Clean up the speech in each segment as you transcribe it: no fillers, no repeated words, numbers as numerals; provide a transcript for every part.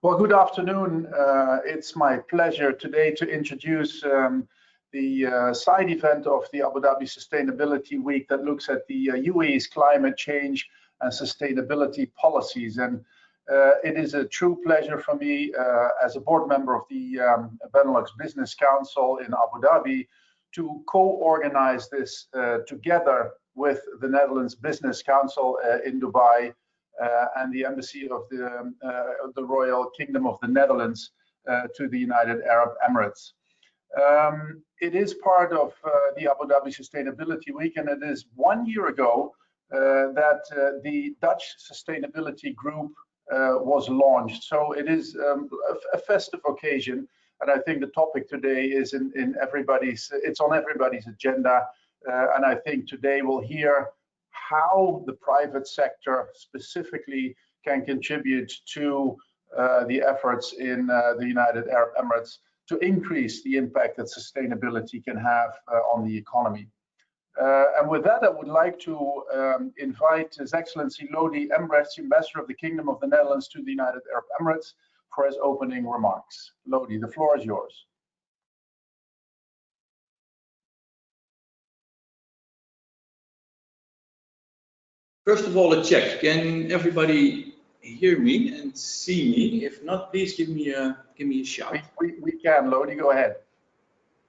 Well, good afternoon. It's my pleasure today to introduce the side event of the Abu Dhabi Sustainability Week that looks at the UAE's climate change and sustainability policies. And it is a true pleasure for me as a board member of the BeNeLux Business Council in Abu Dhabi to co-organize this together with the Netherlands Business Council in Dubai and the Embassy of the Royal Kingdom of the Netherlands to the United Arab Emirates. It is part of the Abu Dhabi Sustainability Week, and it is 1 year ago that the Dutch Sustainability Group was launched. So it is a festive occasion, and I think the topic today is it's on everybody's agenda, and I think today we'll hear how the private sector specifically can contribute to the efforts in the United Arab Emirates to increase the impact that sustainability can have on the economy. And with that, I would like to invite His Excellency Lodi Embrechts, Ambassador of the Kingdom of the Netherlands to the United Arab Emirates, for his opening remarks. Lodi, the floor is yours. First of all, a check. Can everybody hear me and see me? If not, please give me a shout. We can, Lodi. Go ahead.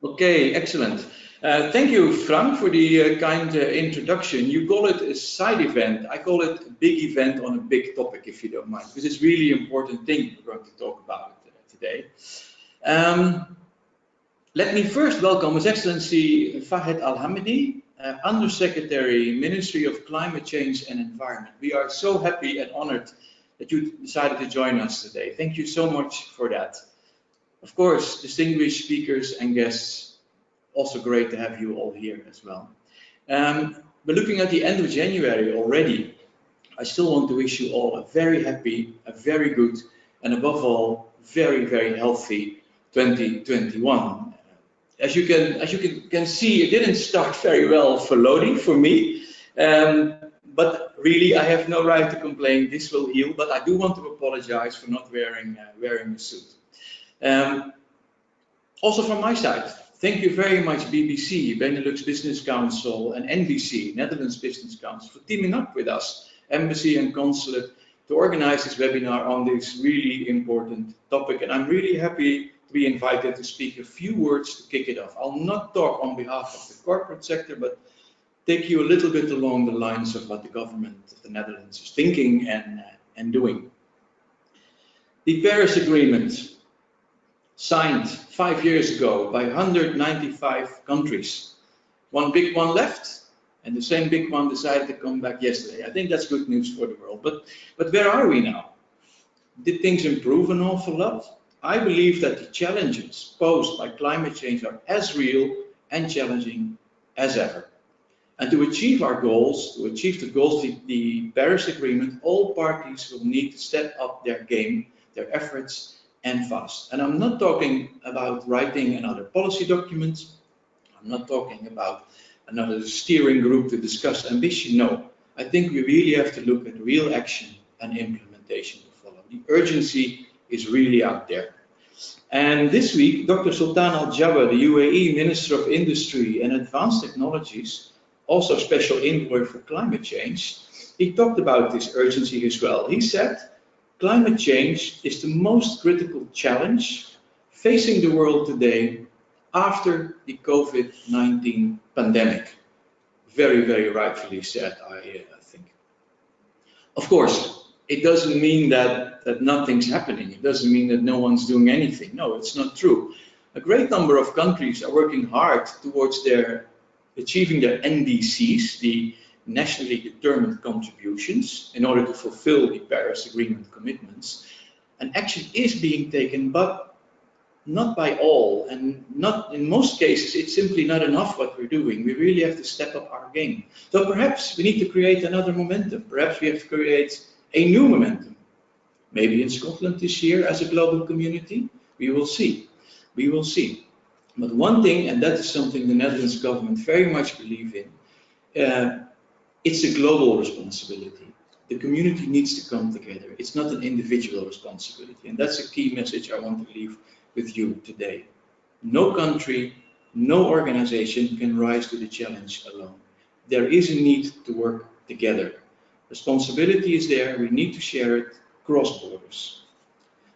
Okay, excellent. Thank you, Frank, for the kind introduction. You call it a side event. I call it a big event on a big topic, if you don't mind, because it's really important thing we're going to talk about today. Let me first welcome His Excellency Fahd Al-Hamidi, Undersecretary, Ministry of Climate Change and Environment. We are so happy and honored that you decided to join us today. Thank you so much for that. Of course, distinguished speakers and guests, also great to have you all here as well. We're looking at the end of January already. I still want to wish you all a very happy, a very good, and above all, very, very healthy 2021. As you can see, it didn't start very well for Lodi, for me, but really I have no right to complain. This will heal, but I do want to apologize for not wearing a suit. Also from my side, thank you very much BBC, BeNeLux Business Council, and NBC, Netherlands Business Council, for teaming up with us, Embassy and Consulate, to organize this webinar on this really important topic. And I'm really happy to be invited to speak a few words to kick it off. I'll not talk on behalf of the corporate sector, but take you a little bit along the lines of what the government of the Netherlands is thinking and doing. The Paris Agreement, signed 5 years ago by 195 countries. One big one left, and the same big one decided to come back yesterday. I think that's good news for the world. But where are we now? Did things improve an awful lot? I believe that the challenges posed by climate change are as real and challenging as ever. And to achieve our goals, to achieve the goals of the Paris Agreement, all parties will need to step up their game, their efforts, and fast. And I'm not talking about writing another policy document. I'm not talking about another steering group to discuss ambition. No, I think we really have to look at real action and implementation to follow. The urgency is really out there. And this week, Dr. Sultan Al Jaber, the UAE Minister of Industry and Advanced Technologies, also special envoy for climate change, he talked about this urgency as well. He said, climate change is the most critical challenge facing the world today after the COVID-19 pandemic. Very, very rightfully said, I think. Of course, it doesn't mean that nothing's happening. It doesn't mean that no one's doing anything. No, it's not true. A great number of countries are working hard towards achieving their NDCs, the nationally determined contributions, in order to fulfill the Paris Agreement commitments. And action is being taken, but not by all, and not in most cases. It's simply not enough what we're doing. We really have to step up our game. So perhaps we need to create another momentum. Perhaps we have to create a new momentum. Maybe in Scotland this year as a global community. We will see. We will see. But one thing, and that is something the Netherlands government very much believe in, it's a global responsibility. The community needs to come together. It's not an individual responsibility. And that's a key message I want to leave with you today. No country, no organization can rise to the challenge alone. There is a need to work together. Responsibility is there. We need to share it across borders.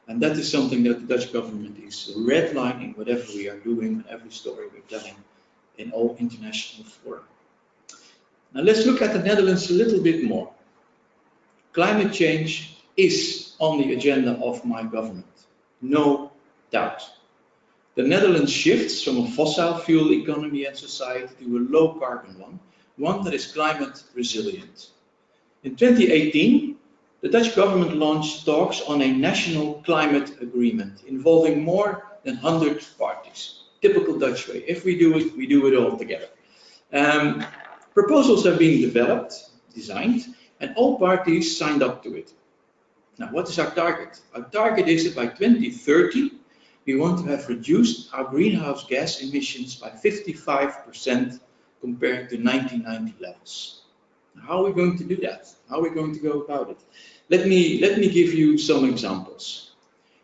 And that is something that the Dutch government is redlining whatever we are doing, every story we're telling in all international fora. Now let's look at the Netherlands a little bit more. Climate change is on the agenda of my government, no doubt. The Netherlands shifts from a fossil fuel economy and society to a low carbon one that is climate resilient. In 2018, the Dutch government launched talks on a national climate agreement involving more than 100 parties. Typical Dutch way. If we do it all together. Proposals have been developed, designed, and all parties signed up to it. Now, what is our target? Our target is that by 2030, we want to have reduced our greenhouse gas emissions by 55% compared to 1990 levels. Now, how are we going to do that? How are we going to go about it? Let me give you some examples.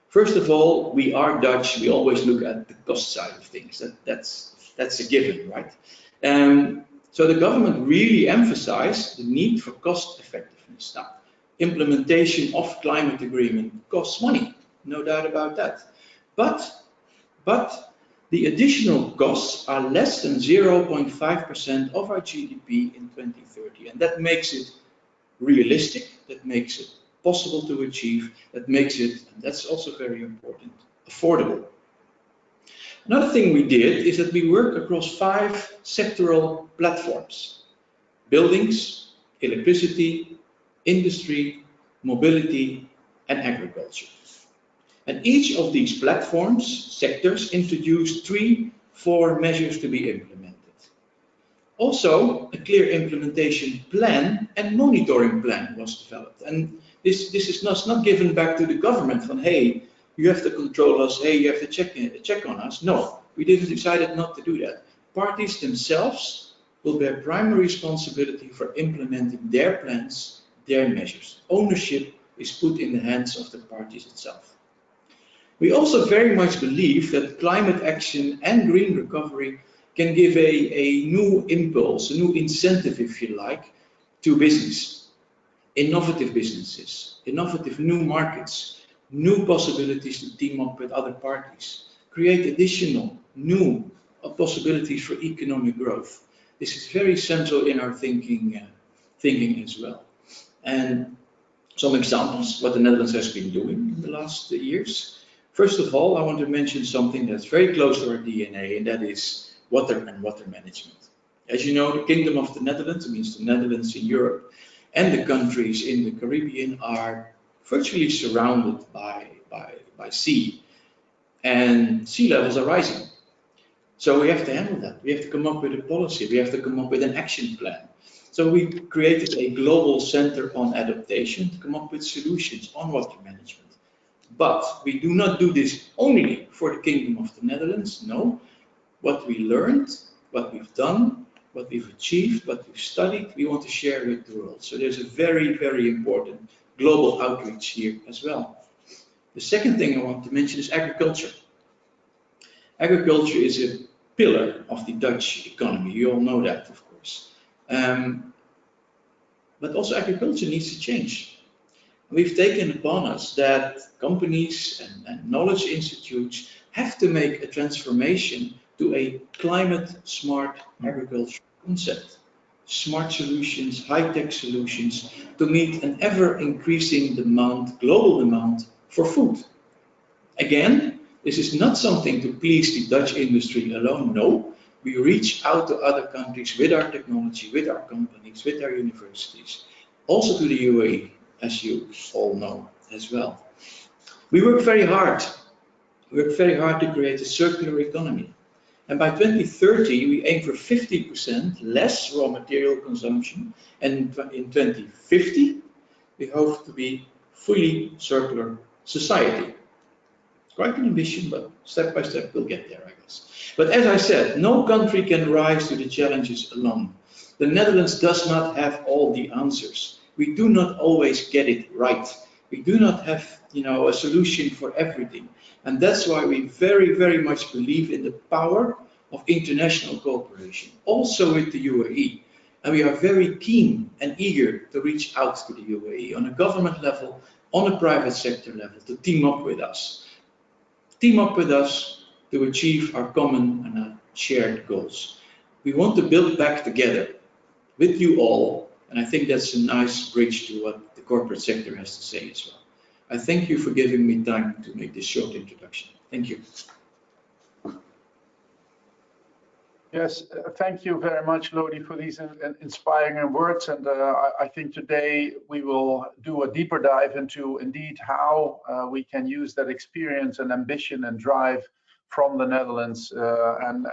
First of all, we are Dutch. We always look at the cost side of things. That's a given, right? So the government really emphasized the need for cost effectiveness. Now, implementation of climate agreement costs money, no doubt about that. But the additional costs are less than 0.5% of our GDP in 2030, and that makes it realistic, that makes it possible to achieve, that makes it, and that's also very important, affordable. Another thing we did is that we work across 5 sectoral platforms: buildings, electricity, industry, mobility, and agriculture. And each of these platforms, sectors, introduced 3-4 measures to be implemented. Also, a clear implementation plan and monitoring plan was developed. And this is not given back to the government from, hey, you have to control us, hey, you have to check on us. No, we decided not to do that. Parties themselves will bear primary responsibility for implementing their plans, their measures. Ownership is put in the hands of the parties itself. We also very much believe that climate action and green recovery can give a new impulse, a new incentive, if you like, to business. Innovative businesses, innovative new markets, new possibilities to team up with other parties, create additional new possibilities for economic growth. This is very central in our thinking as well. And some examples what the Netherlands has been doing in the last years. First of all, I want to mention something that's very close to our DNA, and that is water and water management. As you know, the Kingdom of the Netherlands, it means the Netherlands in Europe, and the countries in the Caribbean are virtually surrounded by sea, and sea levels are rising. So we have to handle that. We have to come up with a policy. We have to come up with an action plan. So we created a global center on adaptation to come up with solutions on water management. But we do not do this only for the Kingdom of the Netherlands. No, what we learned, what we've done, what we've achieved, what we've studied, we want to share with the world. So there's a very, very important global outreach here as well. The second thing I want to mention is agriculture. Agriculture is a pillar of the Dutch economy. You all know that, of course. But also agriculture needs to change. We've taken upon us that companies and knowledge institutes have to make a transformation to a climate smart agriculture concept. Smart solutions, high-tech solutions to meet an ever-increasing demand, global demand for food. Again, this is not something to please the Dutch industry alone. No, we reach out to other countries with our technology, with our companies, with our universities, also to the UAE, as you all know as well. We work very hard. We work very hard to create a circular economy. And by 2030, we aim for 50% less raw material consumption. And in 2050, we hope to be fully circular society. Quite an ambition, but step by step we'll get there, I guess. But as I said, no country can rise to the challenges alone. The Netherlands does not have all the answers. we do not always get it right. We do not have, a solution for everything. And that's why we very, very much believe in the power of international cooperation, also with the UAE. And we are very keen and eager to reach out to the UAE on a government level, on a private sector level, to team up with us. Team up with us to achieve our common and our shared goals. We want to build back together with you all, and I think that's a nice bridge to what the corporate sector has to say as well. I thank you for giving me time to make this short introduction. Thank you. Yes, thank you very much, Lodi, for these inspiring words. And I think today we will do a deeper dive into indeed how we can use that experience and ambition and drive from the Netherlands and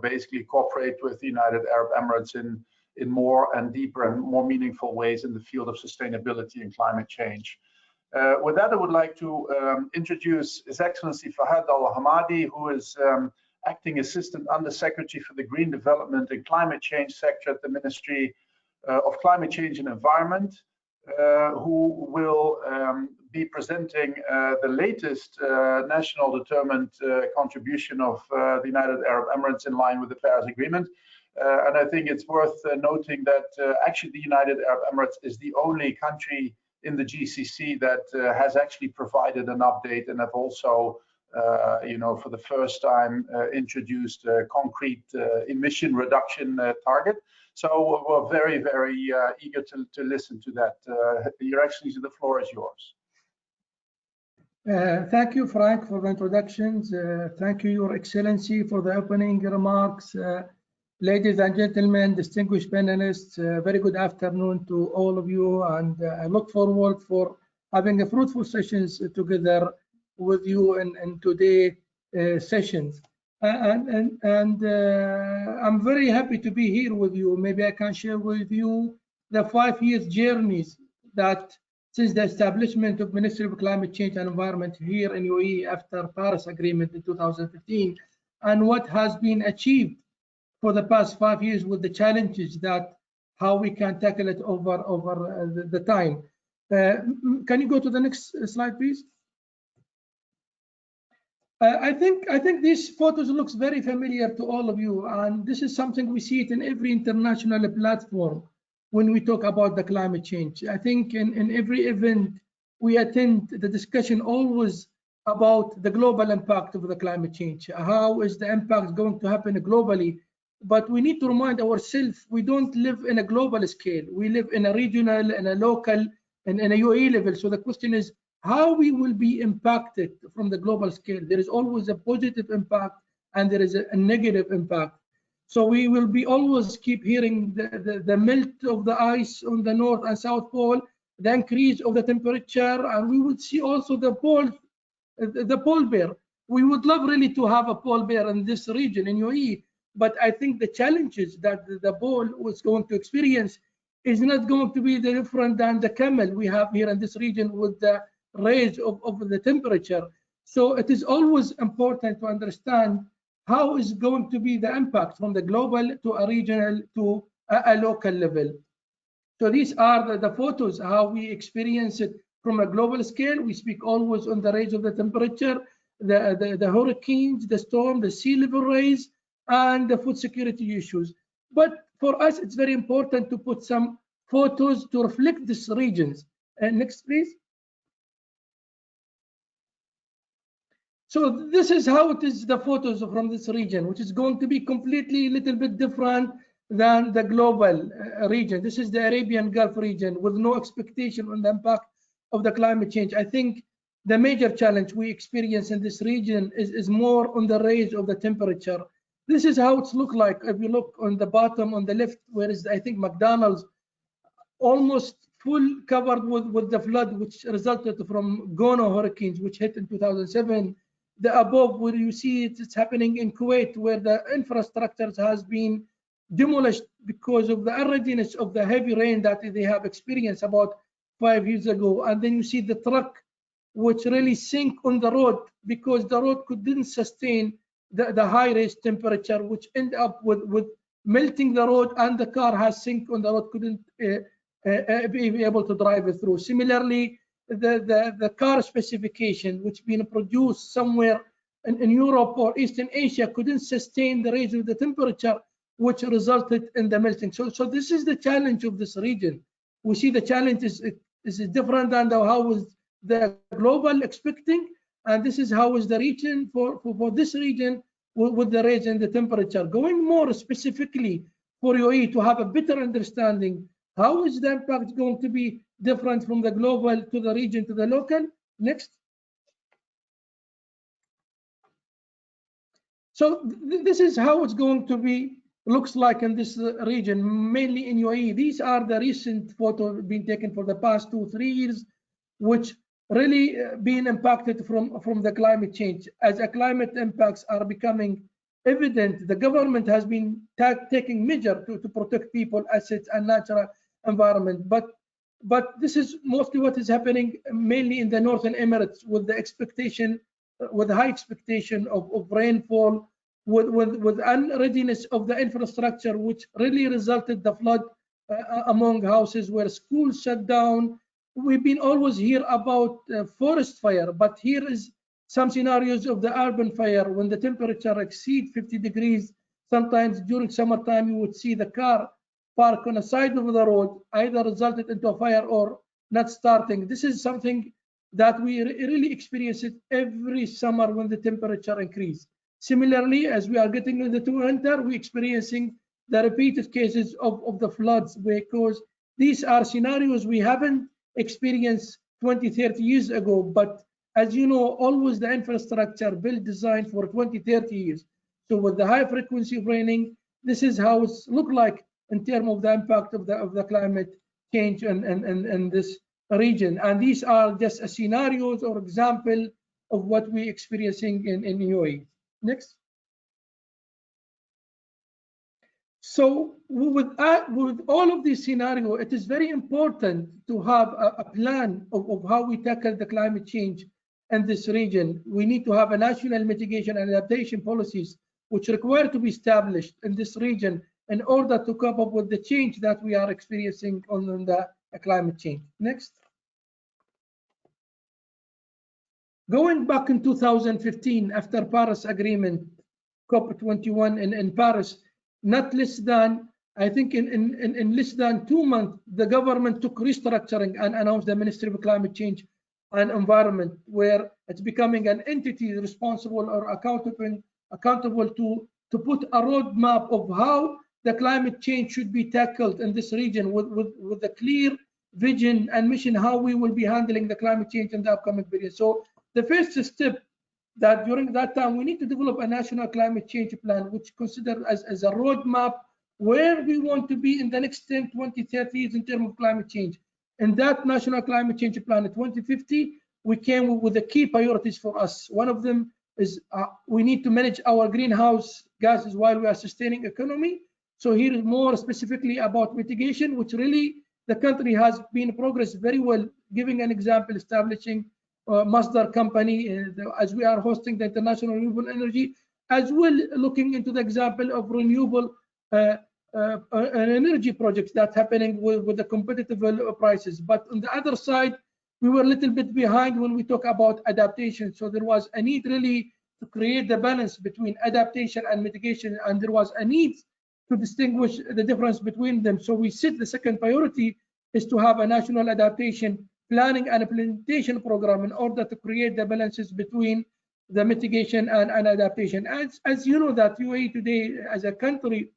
basically cooperate with the United Arab Emirates in more and deeper and more meaningful ways in the field of sustainability and climate change. With that, I would like to introduce His Excellency Fahad Al-Hamadi, who is Acting Assistant Under-Secretary for the Green Development and Climate Change sector at the Ministry of Climate Change and Environment, who will be presenting the latest national determined contribution of the United Arab Emirates in line with the Paris Agreement. And I think it's worth noting that actually the United Arab Emirates is the only country in the GCC that has actually provided an update and have also for the first time introduced a concrete emission reduction target. So we're very, very eager to listen to that. Your Excellency, the floor is yours. Thank you, Frank, for the introductions. Thank you, Your Excellency, for the opening remarks. Ladies and gentlemen, distinguished panelists, very good afternoon to all of you, and I look forward for having a fruitful sessions together with you in today's sessions. And I'm very happy to be here with you. Maybe I can share with you the 5 years journeys that since the establishment of Ministry of Climate Change and Environment here in UAE after Paris Agreement in 2015, and what has been achieved for the past 5 years with the challenges that how we can tackle it over the time. Can you go to the next slide, please? I think these photos looks very familiar to all of you, and this is something we see it in every international platform when we talk about the climate change. I think in every event we attend, the discussion always about the global impact of the climate change. How is the impact going to happen globally? But we need to remind ourselves, we don't live in a global scale. We live in a regional, in a local, and in a UAE level. So the question is, how we will be impacted from the global scale? There is always a positive impact and there is a negative impact. So we will be always keep hearing the melt of the ice on the North and South Pole, the increase of the temperature, and we would see also the polar bear. We would love really to have a polar bear in this region in UAE, but I think the challenges that the bull was going to experience is not going to be different than the camel we have here in this region with the rise of the temperature. So it is always important to understand how is going to be the impact from the global to a regional to a local level. So these are the photos, how we experience it from a global scale. We speak always on the rise of the temperature, the hurricanes, the storm, the sea level rise, and the food security issues. But for us, it's very important to put some photos to reflect these regions. Next, please. So this is how it is, the photos from this region, which is going to be completely a little bit different than the global region. This is the Arabian Gulf region with no expectation on the impact of the climate change. I think the major challenge we experience in this region is more on the rise of the temperature. This is how it's look like. If you look on the bottom on the left, where is I think McDonald's, almost full covered with the flood which resulted from Gono hurricanes which hit in 2007. The above where you see it's happening in Kuwait, where the infrastructures has been demolished because of the unreadiness of the heavy rain that they have experienced about 5 years ago. And then you see the truck which really sink on the road because the road couldn't sustain the high rise temperature, which end up with melting the road, and the car has sink on the road, couldn't be able to drive it through. Similarly, the car specification, which been produced somewhere in Europe or Eastern Asia, couldn't sustain the rise of the temperature, which resulted in the melting. So this is the challenge of this region. We see the challenge is different than how was the global expecting, and this is how is the region for this region with the rise in the temperature. Going more specifically for UAE to have a better understanding, how is the impact going to be different from the global to the region to the local? Next. So this is how it's going to be looks like in this region, mainly in UAE. These are the recent photos being taken for the past 2-3 years, which really being impacted from the climate change. As the climate impacts are becoming evident, the government has been taking measures to protect people, assets, and natural environment. But this is mostly what is happening mainly in the Northern Emirates, with the expectation, with high expectation of rainfall, with unreadiness of the infrastructure, which really resulted the flood among houses where schools shut down. We've been always hear about forest fire, but here is some scenarios of the urban fire when the temperature exceeds 50 degrees. Sometimes during summertime, you would see the car park on the side of the road, either resulted into a fire or not starting. This is something that we really experience it every summer when the temperature increases. Similarly, as we are getting into the winter, we're experiencing the repeated cases of the floods, because these are scenarios we haven't experienced 20-30 years ago. But as you know, always the infrastructure built designed for 20-30 years. So with the high frequency of raining, this is how it's look like in terms of the impact of the climate change in this region. And these are just scenarios or example of what we're experiencing in UAE. Next. So with all of these scenarios, it is very important to have a plan of how we tackle the climate change in this region. We need to have a national mitigation and adaptation policies which require to be established in this region in order to cope up with the change that we are experiencing on the climate change. Next. Going back in 2015, after Paris Agreement, COP21 in Paris, not less than, I think in less than 2 months, the government took restructuring and announced the Ministry of Climate Change and Environment, where it's becoming an entity responsible or accountable to put a roadmap of how the climate change should be tackled in this region with a clear vision and mission, how we will be handling the climate change in the upcoming period. So the first step that during that time, we need to develop a national climate change plan, which considered as a roadmap where we want to be in the next 10, 20, 30 years in terms of climate change. In that national climate change plan in 2050, we came with the key priorities for us. One of them is we need to manage our greenhouse gases while we are sustaining economy. So here is more specifically about mitigation, which really the country has been progress very well. Giving an example, establishing Masdar company, as we are hosting the International Renewable Energy, as well looking into the example of renewable energy projects that's happening with the competitive prices. But on the other side, we were a little bit behind when we talk about adaptation. So there was a need really to create the balance between adaptation and mitigation, and there was a need to distinguish the difference between them. So we set the second priority is to have a national adaptation planning and implementation program in order to create the balances between the mitigation and adaptation. As you know that UAE today as a country,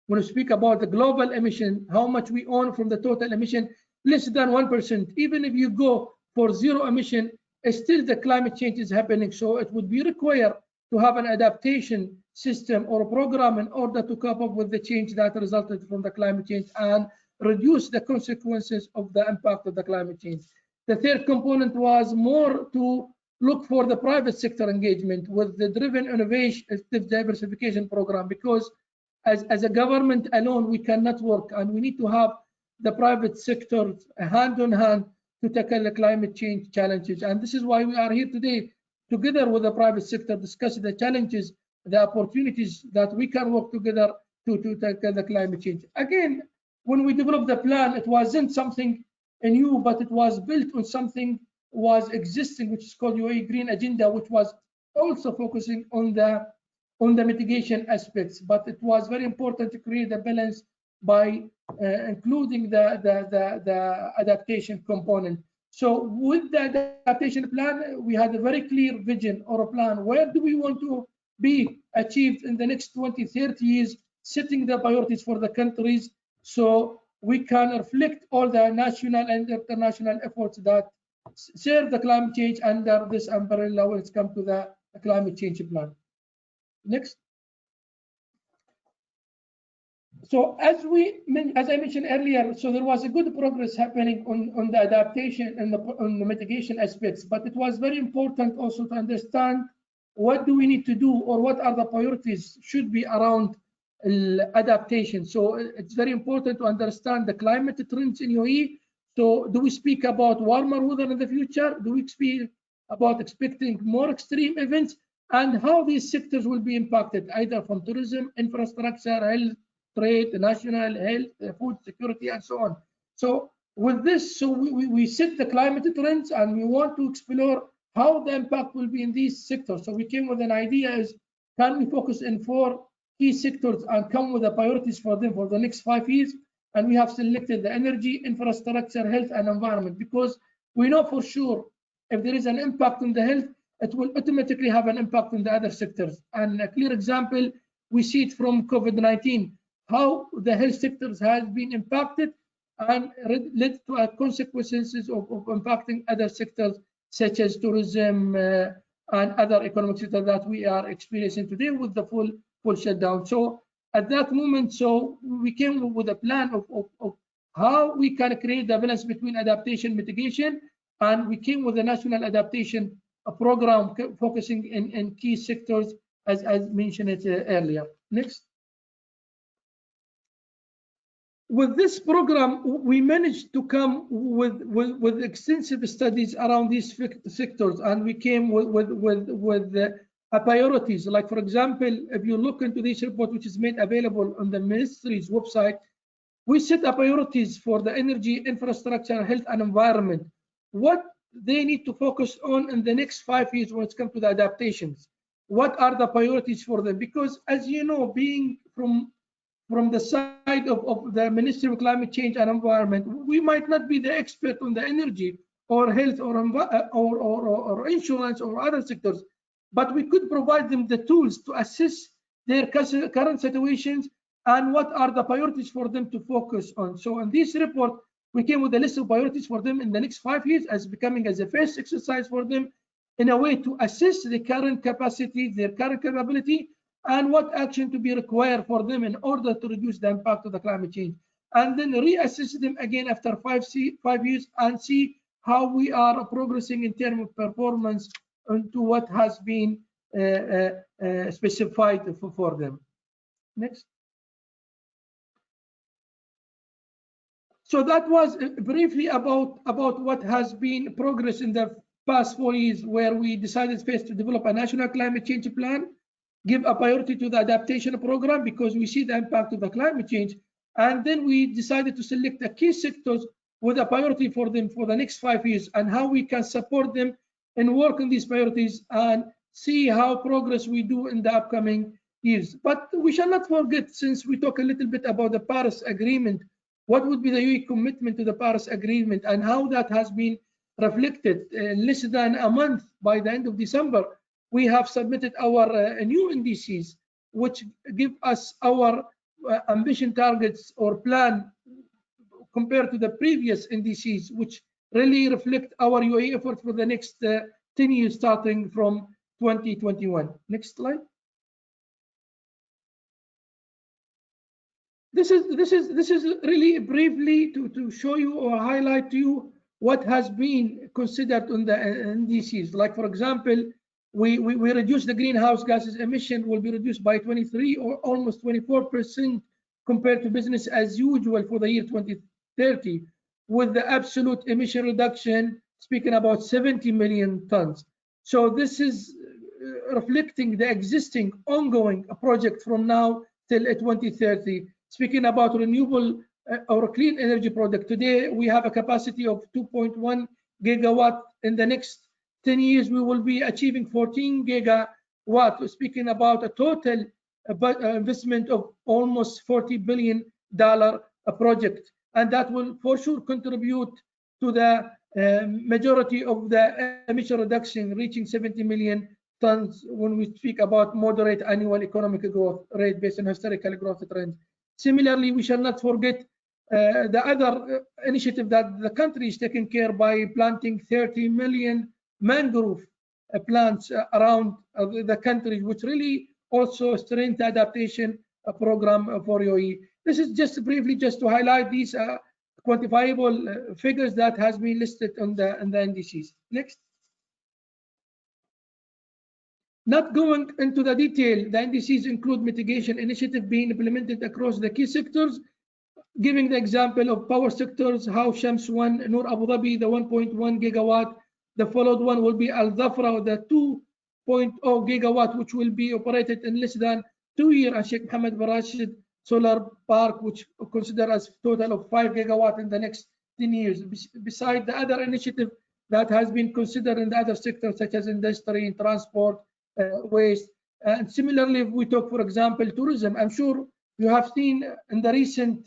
when we speak about the global emission, how much we own from the total emission, less than 1%. Even if you go for zero emission, still the climate change is happening. So it would be required to have an adaptation system or program in order to cope up with the change that resulted from the climate change and reduce the consequences of the impact of the climate change. The third component was more to look for the private sector engagement with the driven innovation diversification program, because as a government alone, we cannot work, and we need to have the private sector hand in hand to tackle the climate change challenges. And this is why we are here today, together with the private sector, discuss the challenges, the opportunities that we can work together to tackle the climate change. Again, when we developed the plan, it wasn't something new, but it was built on something was existing, which is called UAE Green Agenda, which was also focusing on the mitigation aspects. But it was very important to create a balance by including the adaptation component. So with the adaptation plan, we had a very clear vision or a plan. Where do we want to be achieved in the next 20, 30 years, setting the priorities for the countries so we can reflect all the national and international efforts that serve the climate change under this umbrella when it comes to the climate change plan. Next. So as I mentioned earlier, so there was a good progress happening on the adaptation and on the mitigation aspects, but it was very important also to understand what do we need to do, or what are the priorities should be around adaptation. So it's very important to understand the climate trends in UAE. So do we speak about warmer weather in the future? Do we speak about expecting more extreme events, and how these sectors will be impacted, either from tourism, infrastructure, health, trade, national health, food security, and so on. So with this, so we set the climate trends, and we want to explore how the impact will be in these sectors. So we came with an idea: is can we focus in 4 key sectors and come with the priorities for them for the next 5 years? And we have selected the energy, infrastructure, health, and environment, because we know for sure if there is an impact on the health, it will automatically have an impact on the other sectors. And a clear example, we see it from COVID-19, how the health sectors has been impacted and led to consequences of impacting other sectors such as tourism and other economic sectors that we are experiencing today with the full shutdown. So at that moment, so we came with a plan of how we can create the balance between adaptation mitigation, and we came with a national adaptation program focusing in key sectors as mentioned earlier. Next. With this program, we managed to come with extensive studies around these sectors, and we came with priorities. Like, for example, if you look into this report, which is made available on the ministry's website, we set priorities for the energy, infrastructure, health, and environment. What they need to focus on in the next 5 years when it comes to the adaptations. What are the priorities for them? Because, as you know, being from the side of the Ministry of Climate Change and Environment, we might not be the expert on the energy or health or insurance or other sectors, but we could provide them the tools to assess their current situations and what are the priorities for them to focus on. So in this report, we came with a list of priorities for them in the next 5 years as becoming as a first exercise for them in a way to assess the current capacity, their current capability, and what action to be required for them in order to reduce the impact of the climate change. And then reassess them again after 5 years and see how we are progressing in terms of performance into what has been specified for them. Next. So that was briefly about what has been progress in the past 4 years, where we decided first to develop a national climate change plan, give a priority to the adaptation program because we see the impact of the climate change, and then we decided to select the key sectors with a priority for them for the next 5 years and how we can support them and work on these priorities and see how progress we do in the upcoming years. But we shall not forget, since we talk a little bit about the Paris Agreement, what would be the UAE commitment to the Paris Agreement and how that has been reflected. In less than a month, by the end of December, we have submitted our new indices, which give us our ambition targets or plan compared to the previous indices, which really reflect our UAE effort for the next 10 years, starting from 2021. Next slide. This is really briefly to show you or highlight to you what has been considered on the indices. Like, for example, we reduce the greenhouse gases emission will be reduced by 23 or almost 24% compared to business as usual for the year 2030, with the absolute emission reduction speaking about 70 million tons. So this is reflecting the existing ongoing project from now till 2030. Speaking about renewable our clean energy product. Today, we have a capacity of 2.1 gigawatt. In the next 10 years, we will be achieving 14 gigawatt, speaking about a total investment of almost $40 billion project. And that will for sure contribute to the majority of the emission reduction, reaching 70 million tons when we speak about moderate annual economic growth rate based on historical growth trends. Similarly, we shall not forget the other initiative that the country is taking care by planting 30 million mangrove plants around the country, which really also strengthens the adaptation program for UAE. This is just briefly just to highlight these quantifiable figures that has been listed on the NDCs. Next. Not going into the detail, the NDCs include mitigation initiatives being implemented across the key sectors, giving the example of power sectors, how Shams 1, Noor Abu Dhabi, the 1.1 gigawatt. The followed one will be Al Dhafra, the 2.0 gigawatt, which will be operated in less than 2 years, and Sheikh Mohammed bin Rashid Solar Park, which considered as total of 5 gigawatt in the next 10 years. Beside the other initiative that has been considered in the other sectors, such as industry and transport, waste. And similarly, if we talk, for example, tourism, I'm sure you have seen in the recent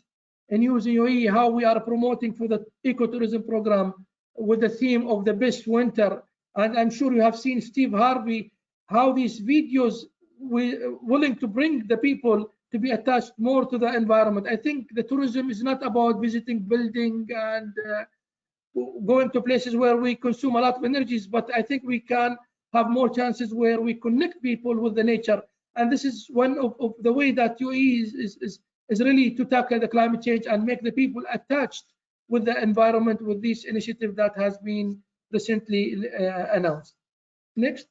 news in UAE how we are promoting for the ecotourism program with the theme of the best winter. And I'm sure you have seen Steve Harvey, how these videos willing to bring the people to be attached more to the environment. I think the tourism is not about visiting building and going to places where we consume a lot of energies, but I think we can have more chances where we connect people with the nature. And this is one of the way that UAE is really to tackle the climate change and make the people attached with the environment with this initiative that has been recently announced. Next.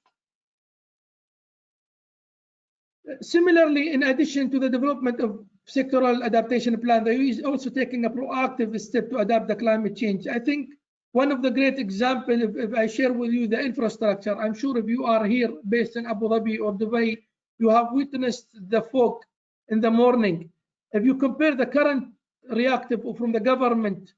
Similarly, in addition to the development of sectoral adaptation plan, the UAE is also taking a proactive step to adapt the climate change. I think one of the great examples, if I share with you the infrastructure, I'm sure if you are here based in Abu Dhabi or Dubai, you have witnessed the fog in the morning. If you compare the current reactive from the government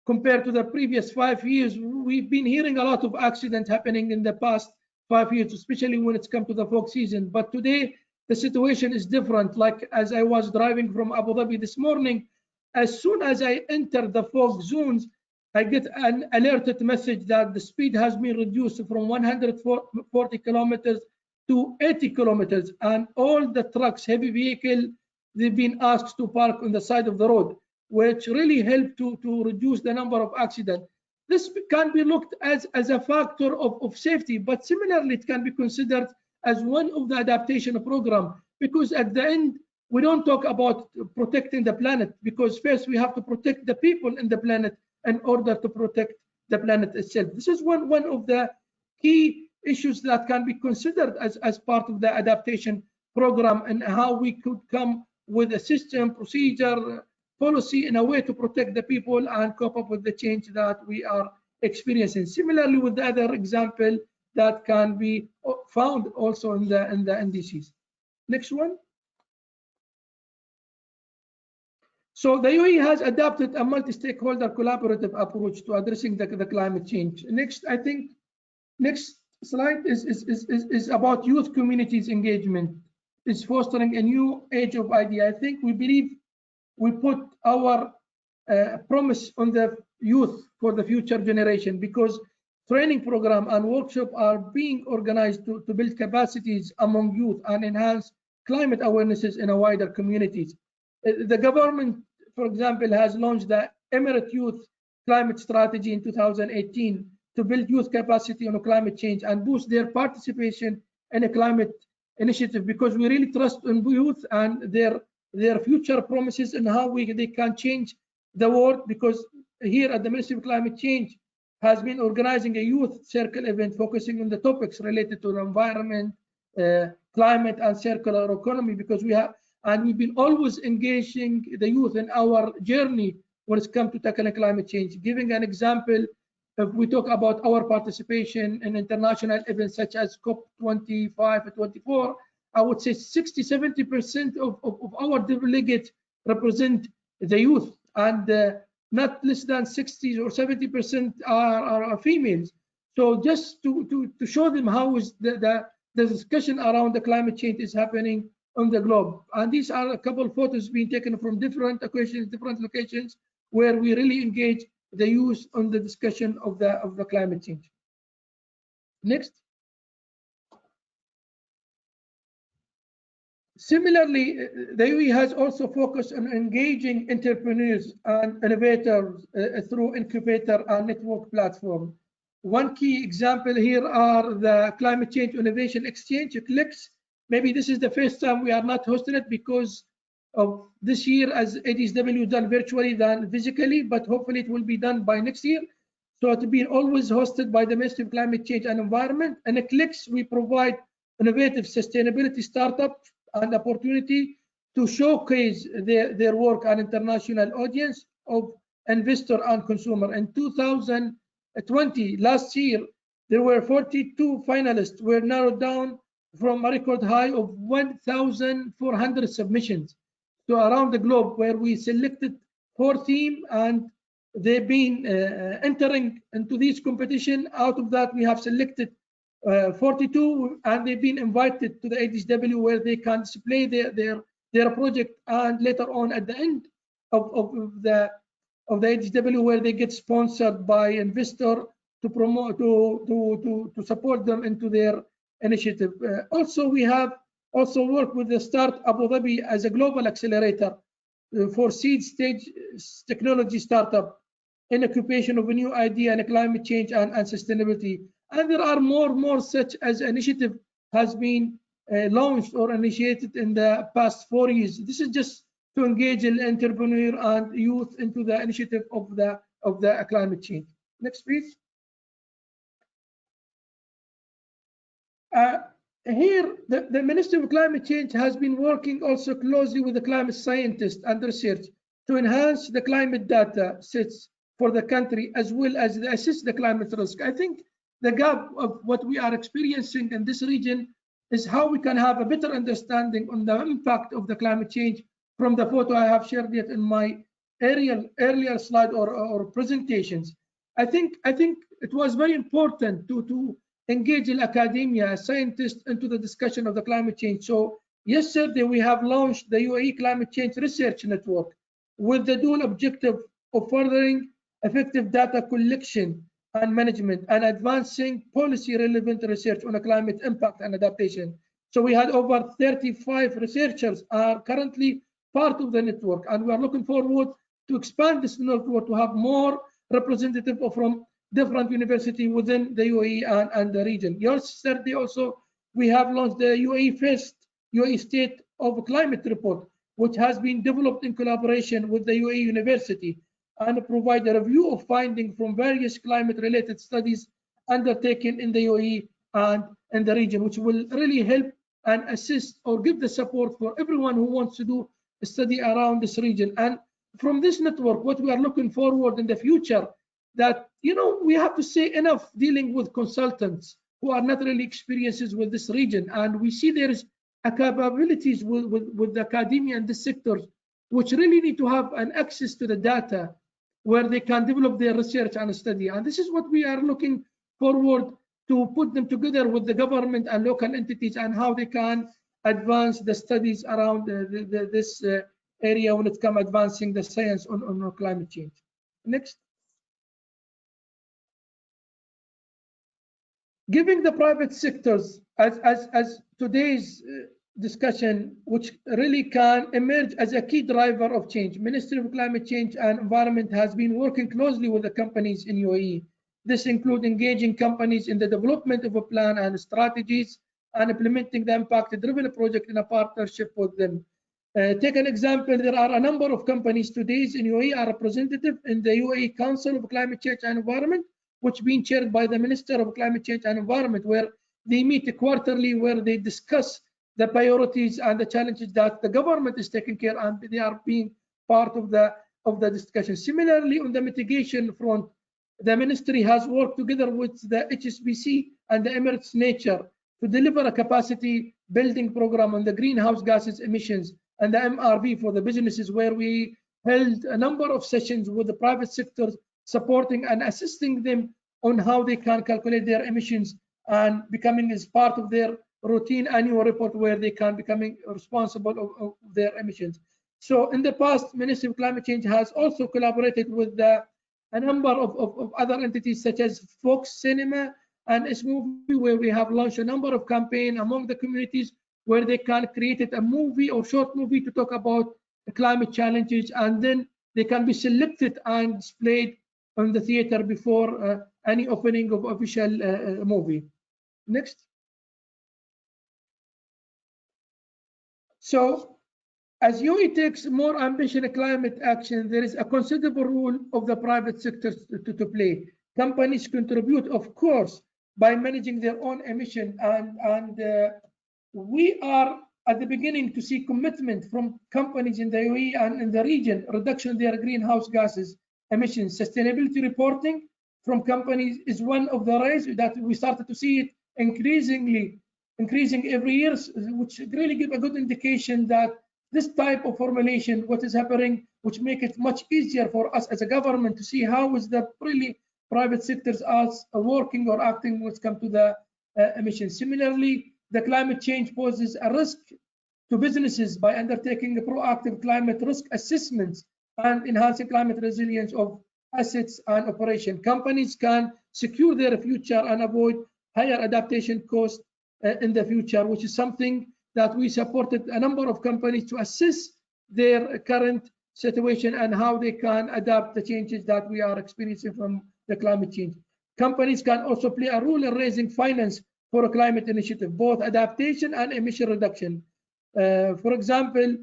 compared to the previous 5 years, we've been hearing a lot of accidents happening in the past 5 years, especially when it's come to the fog season. But today, the situation is different. Like as I was driving from Abu Dhabi this morning, as soon as I enter the fog zones, I get an alerted message that the speed has been reduced from 140 kilometers to 80 kilometers. And all the trucks, heavy vehicle, they've been asked to park on the side of the road, which really help to reduce the number of accidents. This can be looked as a factor of safety, but similarly, it can be considered as one of the adaptation program, because at the end, we don't talk about protecting the planet, because first we have to protect the people in the planet in order to protect the planet itself. This is one of the key issues that can be considered as part of the adaptation program, and how we could come with a system, procedure, policy in a way to protect the people and cope up with the change that we are experiencing. Similarly, with the other example that can be found also in the NDCs. Next one. So the UAE has adopted a multi-stakeholder collaborative approach to addressing the climate change. Next, I think, next slide is about youth communities engagement. Is fostering a new age of idea. I think we believe we put our promise on the youth for the future generation, because training program and workshop are being organized to build capacities among youth and enhance climate awarenesses in a wider communities. The government, for example, has launched the Emirate Youth Climate Strategy in 2018 to build youth capacity on climate change and boost their participation in a climate initiative, because we really trust in youth and their future promises and how they can change the world. Because here at the Ministry of Climate Change has been organizing a youth circle event focusing on the topics related to the environment, climate and circular economy, because we've been always engaging the youth in our journey when it comes to tackling climate change. Giving an example, if we talk about our participation in international events such as COP25 and 24, I would say 60–70% of our delegates represent the youth. and not less than 60 or 70% are females. So just to show them how is the discussion around the climate change is happening on the globe. And these are a couple of photos being taken from different occasions, different locations, where we really engage the youth on the discussion of the climate change. Next. Similarly, the UAE has also focused on engaging entrepreneurs and innovators through incubator and network platform. One key example here are the Climate Change Innovation Exchange, CLIX. Maybe this is the first time we are not hosting it because of this year, as ADSW done virtually than physically, but hopefully it will be done by next year. So it's been always hosted by the Ministry of Climate Change and Environment. And at CLIX, we provide innovative sustainability startups and opportunity to showcase their work and international audience of investor and consumer. In 2020, last year, there were 42 finalists were narrowed down from a record high of 1,400 submissions. So around the globe, where we selected 4 themes, and they've been entering into this competition. Out of that, we have selected 42, and they've been invited to the ADSW, where they can display their project, and later on at the end of the ADSW, where they get sponsored by investor to promote to support them into their initiative. Also, we have worked with the Start Abu Dhabi as a global accelerator for seed stage technology startup in occupation of a new idea and climate change and sustainability. And there are more such as initiative has been launched or initiated in the past 4 years. This is just to engage an entrepreneur and youth into the initiative of the climate change. Next, please. Here, the Ministry of Climate Change has been working also closely with the climate scientists and research to enhance the climate data sets for the country, as well as assess the climate risk. I think the gap of what we are experiencing in this region is how we can have a better understanding on the impact of the climate change from the photo I have shared yet in my earlier slide or presentations. I think it was very important to engage in academia, scientists into the discussion of the climate change. So yesterday we have launched the UAE Climate Change Research Network with the dual objective of furthering effective data collection and management and advancing policy relevant research on a climate impact and adaptation. So we had over 35 researchers are currently part of the network, and we are looking forward to expand this network to have more representative from different universities within the UAE and the region. Yesterday also, we have launched the UAE first UAE State of Climate Report, which has been developed in collaboration with the UAE University and provide a review of findings from various climate-related studies undertaken in the UAE and in the region, which will really help and assist or give the support for everyone who wants to do a study around this region. And from this network, what we are looking forward in the future, that we have to say enough dealing with consultants who are not really experienced with this region, and we see there is a capabilities with the academia and the sectors which really need to have an access to the data where they can develop their research and study. And this is what we are looking forward to put them together with the government and local entities and how they can advance the studies around this area when it comes advancing the science on climate change. Next. Giving the private sectors as today's discussion, which really can emerge as a key driver of change. Ministry of Climate Change and Environment has been working closely with the companies in UAE. This includes engaging companies in the development of a plan and strategies and implementing the impact-driven project in a partnership with them. Take an example, there are a number of companies today in UAE are representative in the UAE Council of Climate Change and Environment, which being chaired by the Minister of Climate Change and Environment, where they meet quarterly, where they discuss the priorities and the challenges that the government is taking care of, and they are being part of the discussion. Similarly, on the mitigation front, the ministry has worked together with the HSBC and the Emirates Nature to deliver a capacity building program on the greenhouse gases emissions and the MRV for the businesses, where we held a number of sessions with the private sector, supporting and assisting them on how they can calculate their emissions and becoming as part of their routine annual report where they can becoming responsible of their emissions. So in the past, Ministry of Climate Change has also collaborated with a number of other entities such as Fox Cinema and S-Movie, where we have launched a number of campaigns among the communities where they can create a movie or short movie to talk about the climate challenges, and then they can be selected and displayed on the theater before any opening of official movie. Next. So as UAE takes more ambitious climate action, there is a considerable role of the private sector to play. Companies contribute, of course, by managing their own emission, and we are at the beginning to see commitment from companies in the UAE and in the region, reduction of their greenhouse gases emissions. Sustainability reporting from companies is one of the ways that we started to see it increasing every year, which really give a good indication that this type of formulation, what is happening, which make it much easier for us as a government to see how is the really private sectors are working or acting when it comes to the emissions. Similarly, the climate change poses a risk to businesses by undertaking proactive climate risk assessments and enhancing climate resilience of assets and operation. Companies can secure their future and avoid higher adaptation costs in the future, which is something that we supported a number of companies to assess their current situation and how they can adapt the changes that we are experiencing from the climate change. Companies can also play a role in raising finance for a climate initiative, both adaptation and emission reduction. For example,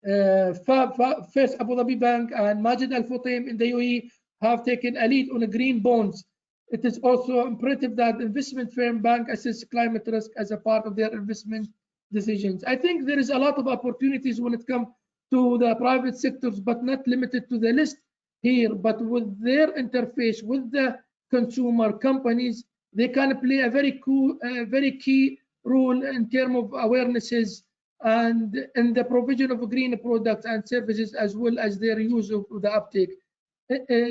first Abu Dhabi Bank and Majid Al Futtaim in the UAE have taken a lead on the green bonds. It is also imperative that investment firm bank assess climate risk as a part of their investment decisions. I think there is a lot of opportunities when it comes to the private sectors, but not limited to the list here, but with their interface with the consumer companies, they can play a very key role in terms of awarenesses and in the provision of green products and services, as well as their use of the uptake.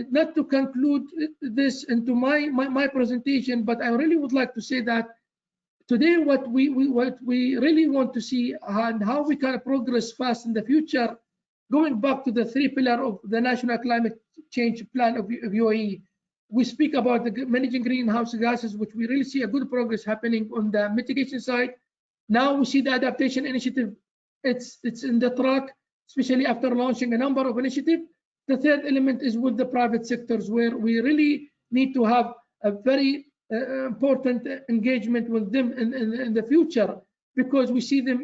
Not to conclude this into my presentation, but I really would like to say that today what we really want to see and how we can progress fast in the future, going back to the 3 pillars of the National Climate Change Plan of UAE. We speak about the managing greenhouse gases, which we really see a good progress happening on the mitigation side. Now we see the adaptation initiative. It's in the track, especially after launching a number of initiatives. The third element is with the private sectors, where we really need to have a very important engagement with them in the future, because we see them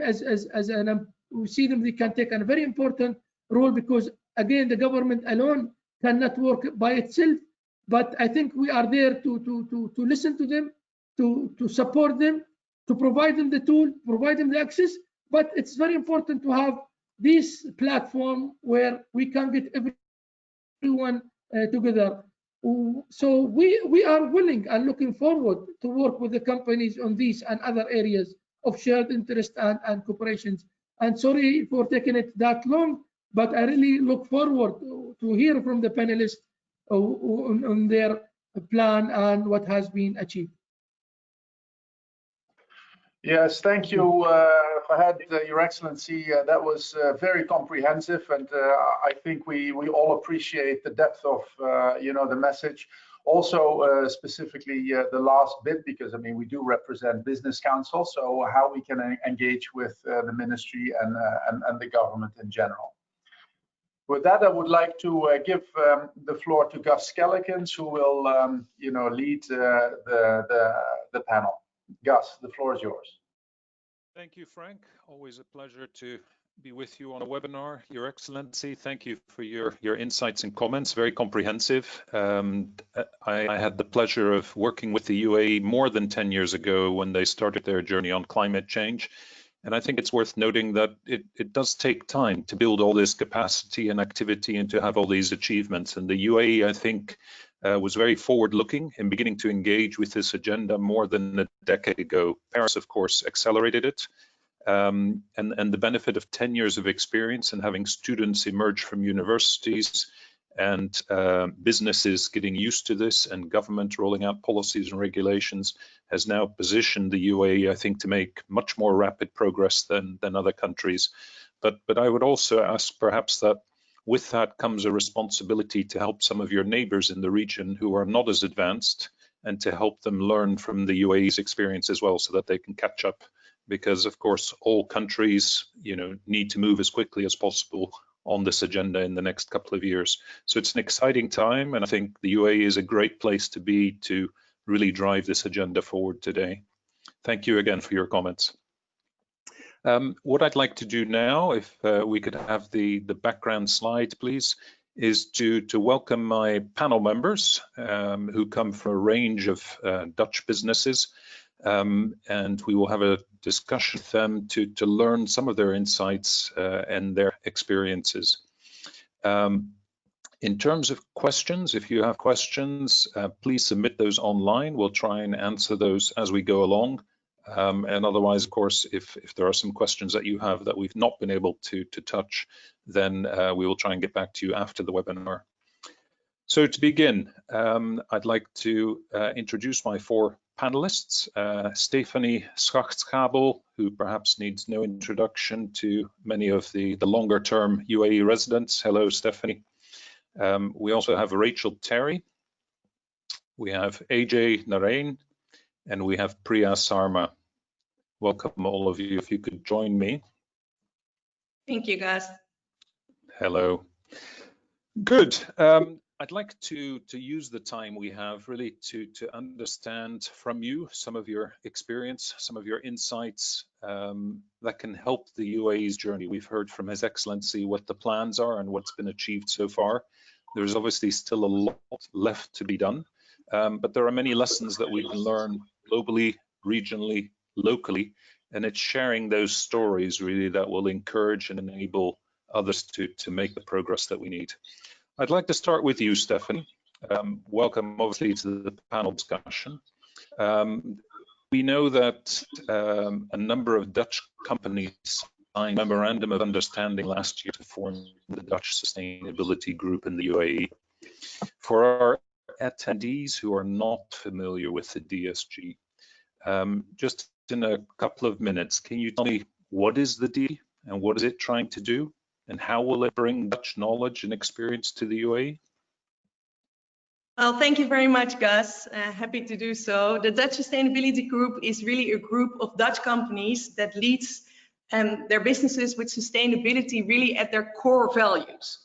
they can take a very important role, because again, the government alone cannot work by itself. But I think we are there to listen to them, to support them, to provide them the tool, provide them the access. But it's very important to have this platform where we can get everyone together. So we are willing and looking forward to work with the companies on these and other areas of shared interest and cooperations. And sorry for taking it that long, but I really look forward to hear from the panelists on their plan and what has been achieved. Yes, thank you, Fahad, Your Excellency. That was very comprehensive, and I think we all appreciate the depth of the message. Also, specifically the last bit, because I mean we do represent Business Council, so how we can engage with the ministry and the government in general. With that, I would like to give the floor to Gus Skellikens, who will lead the panel. Gus, the floor is yours. Thank you, Frank. Always a pleasure to be with you on a webinar. Your Excellency, thank you for your insights and comments, very comprehensive. I had the pleasure of working with the UAE more than 10 years ago when they started their journey on climate change. And I think it's worth noting that it does take time to build all this capacity and activity and to have all these achievements. And the UAE, I think, was very forward-looking and beginning to engage with this agenda more than a decade ago. Paris, of course, accelerated it. and the benefit of 10 years of experience and having students emerge from universities and businesses getting used to this and government rolling out policies and regulations has now positioned the UAE, I think, to make much more rapid progress than other countries. But I would also ask perhaps that with that comes a responsibility to help some of your neighbors in the region who are not as advanced and to help them learn from the UAE's experience as well so that they can catch up. Because of course, all countries, need to move as quickly as possible on this agenda in the next couple of years. So it's an exciting time, and I think the UAE is a great place to be to really drive this agenda forward today. Thank you again for your comments. What I'd like to do now, if we could have the background slide, please, is to welcome my panel members who come from a range of Dutch businesses. And we will have a discussion with them to learn some of their insights and their experiences. In terms of questions, if you have questions, please submit those online. We'll try and answer those as we go along. And otherwise, of course, if there are some questions that you have that we've not been able to touch, then we will try and get back to you after the webinar. So to begin, I'd like to introduce my four panelists. Stephanie Schachtskabel, who perhaps needs no introduction to many of the longer-term UAE residents. Hello, Stephanie. We also have Rachel Terry. We have AJ Narain, and we have Priya Sarma. Welcome all of you, if you could join me. Thank you, guys. Hello. Good. I'd like to use the time we have really to understand from you some of your experience, some of your insights that can help the UAE's journey. We've heard from His Excellency what the plans are and what's been achieved so far. There's obviously still a lot left to be done, but there are many lessons that we can learn globally, regionally, locally, and it's sharing those stories really that will encourage and enable others to make the progress that we need. I'd like to start with you, Stephanie. Welcome, obviously, to the panel discussion. We know that a number of Dutch companies signed a memorandum of understanding last year to form the Dutch Sustainability Group in the UAE. For our attendees who are not familiar with the DSG, just in a couple of minutes, can you tell me what is the D and what is it trying to do? And how will it bring Dutch knowledge and experience to the UAE? Well, thank you very much, Gus. Happy to do so. The Dutch Sustainability Group is really a group of Dutch companies that leads their businesses with sustainability really at their core values.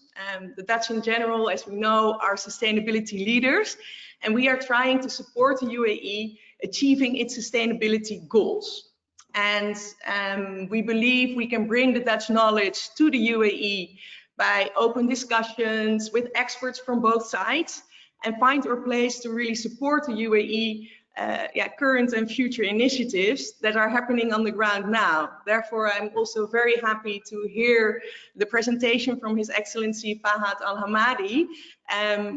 The Dutch in general, as we know, are sustainability leaders, and we are trying to support the UAE achieving its sustainability goals. And we believe we can bring the Dutch knowledge to the UAE by open discussions with experts from both sides and find our place to really support the UAE current and future initiatives that are happening on the ground now. Therefore, I'm also very happy to hear the presentation from His Excellency Fahad Al Hamadi.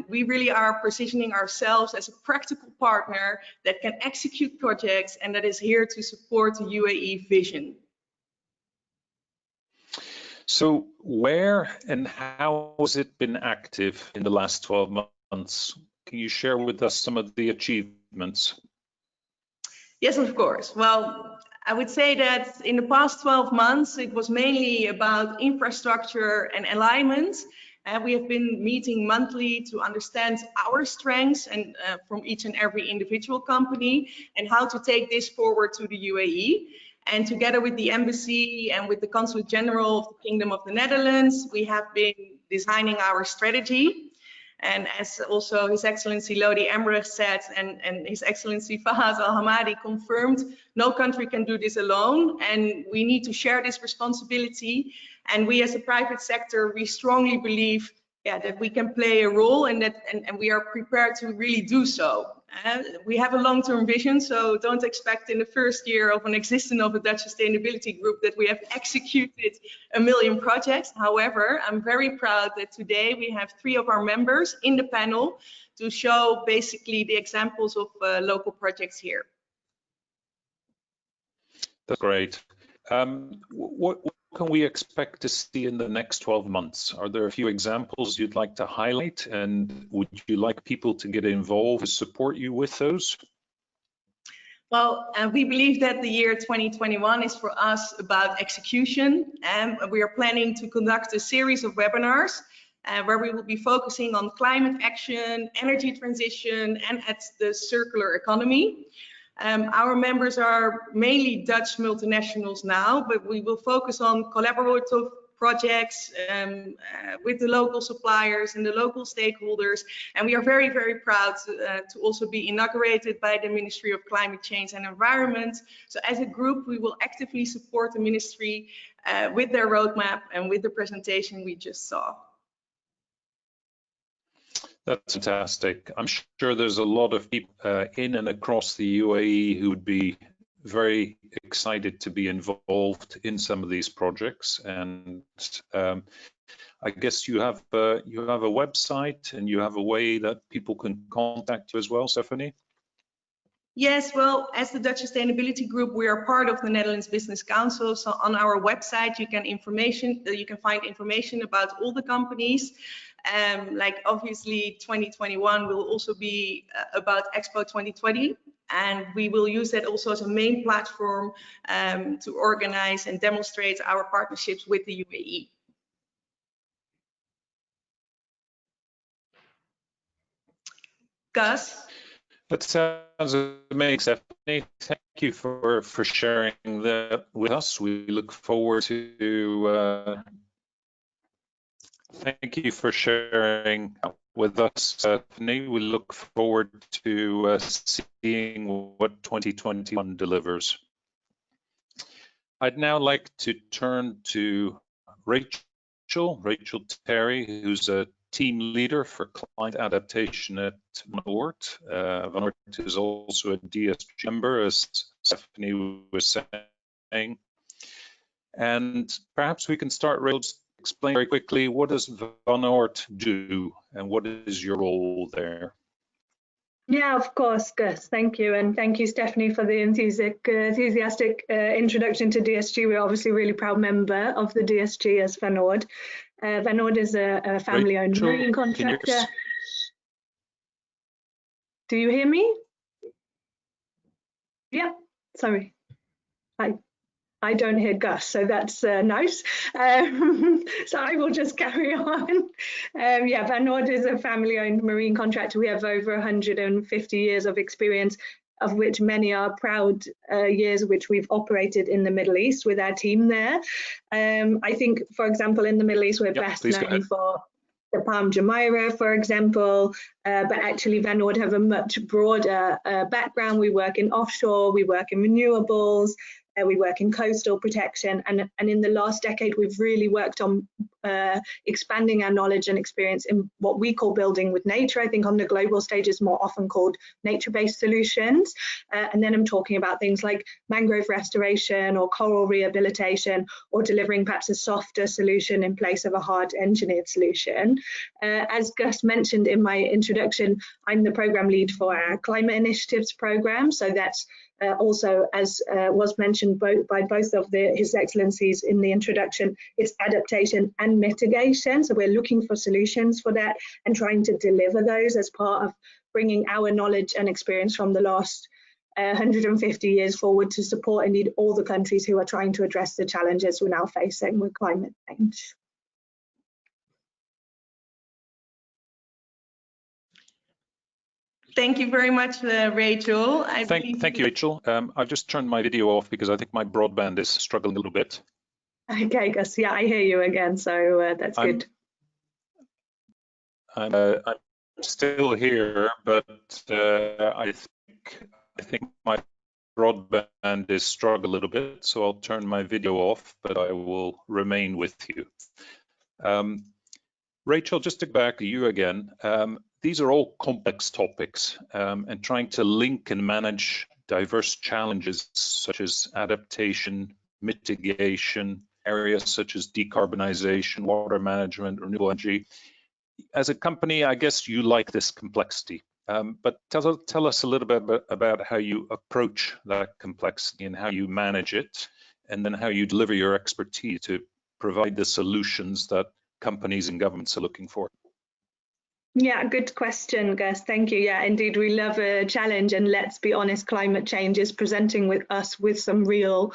We really are positioning ourselves as a practical partner that can execute projects and that is here to support the UAE vision. So where and how has it been active in the last 12 months? Can you share with us some of the achievements? Yes, of course. Well, I would say that in the past 12 months, it was mainly about infrastructure and alignment. We have been meeting monthly to understand our strengths and from each and every individual company and how to take this forward to the UAE. And together with the Embassy and with the Consulate General of the Kingdom of the Netherlands, we have been designing our strategy. And as also His Excellency Lodi Emmerich said, and His Excellency Fahad Al Hamadi confirmed, no country can do this alone, and we need to share this responsibility. And we as a private sector, we strongly believe that we can play a role and we are prepared to really do so. We have a long-term vision, so don't expect in the first year of an existence of a Dutch Sustainability Group that we have executed 1 million projects. However, I'm very proud that today we have 3 of our members in the panel to show basically the examples of local projects here. That's great. What can we expect to see in the next 12 months? Are there a few examples you'd like to highlight, and would you like people to get involved and support you with those? Well, we believe that the year 2021 is for us about execution, and we are planning to conduct a series of webinars where we will be focusing on climate action, energy transition, and at the circular economy. Our members are mainly Dutch multinationals now, but we will focus on collaborative projects with the local suppliers and the local stakeholders. And we are very, very proud to also be inaugurated by the Ministry of Climate Change and Environment. So as a group, we will actively support the ministry with their roadmap and with the presentation we just saw. That's fantastic. I'm sure there's a lot of people in and across the UAE who would be very excited to be involved in some of these projects. And I guess you have a website and you have a way that people can contact you as well, Stephanie? Yes, well, as the Dutch Sustainability Group, we are part of the Netherlands Business Council. So on our website, you can find information about all the companies. Like obviously 2021 will also be about Expo 2020, and we will use that also as a main platform to organize and demonstrate our partnerships with the UAE. Gus? That sounds amazing, Stephanie. Thank you for sharing that with us. We look forward to thank you for sharing with us, Stephanie. We look forward to seeing what 2021 delivers. I'd now like to turn to Rachel Terry, who's a team leader for client adaptation at Van Oort. Van Oort is also a DSG member, as Stephanie was saying. And perhaps we can start, Rachel, explain very quickly, what does Van Oort do and what is your role there? Yeah, of course, Gus. Thank you. And thank you, Stephanie, for the enthusiastic introduction to DSG. We're obviously a really proud member of the DSG as Van Oort. Van Oort is a family-owned marine contractor. Do you hear me? Yeah, sorry. I don't hear Gus, so that's nice. So I will just carry on. Yeah, Van Oort is a family-owned marine contractor. We have over 150 years of experience, of which many are proud years which we've operated in the Middle East with our team there. I think, for example, in the Middle East, we're best known for the Palm Jumeirah, for example, but actually Van Oort have a much broader background. We work in offshore, we work in renewables, we work in coastal protection, and in the last decade we've really worked on expanding our knowledge and experience in what we call building with nature. I think on the global stage is more often called nature-based solutions, and then I'm talking about things like mangrove restoration or coral rehabilitation, or delivering perhaps a softer solution in place of a hard engineered solution. As Gus mentioned in my introduction, I'm the program lead for our climate initiatives program, so that's also, as was mentioned by both of His Excellencies in the introduction, it's adaptation and mitigation. So we're looking for solutions for that and trying to deliver those as part of bringing our knowledge and experience from the last 150 years forward to support indeed all the countries who are trying to address the challenges we're now facing with climate change. Thank you very much, Rachel. Thank you, Rachel. I've just turned my video off because I think my broadband is struggling a little bit. Okay, Gus. Yeah, I hear you again, so that's good. I'm still here, but I think my broadband is struggling a little bit, so I'll turn my video off, but I will remain with you. Rachel, just to go back to you again. These are all complex topics, and trying to link and manage diverse challenges such as adaptation, mitigation, areas such as decarbonization, water management, renewable energy. As a company, I guess you like this complexity, but tell us a little bit about how you approach that complexity and how you manage it, and then how you deliver your expertise to provide the solutions that companies and governments are looking for? Yeah, good question, Gus. Thank you. Yeah, indeed, we love a challenge, and let's be honest, climate change is presenting us with some real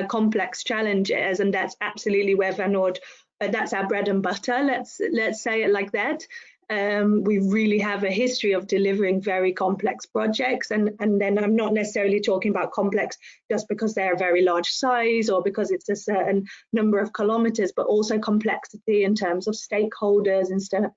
complex challenges, and that's absolutely where Van Oord, that's our bread and butter. Let's say it like that. We really have a history of delivering very complex projects, and then I'm not necessarily talking about complex just because they're a very large size or because it's a certain number of kilometers, but also complexity in terms of stakeholders,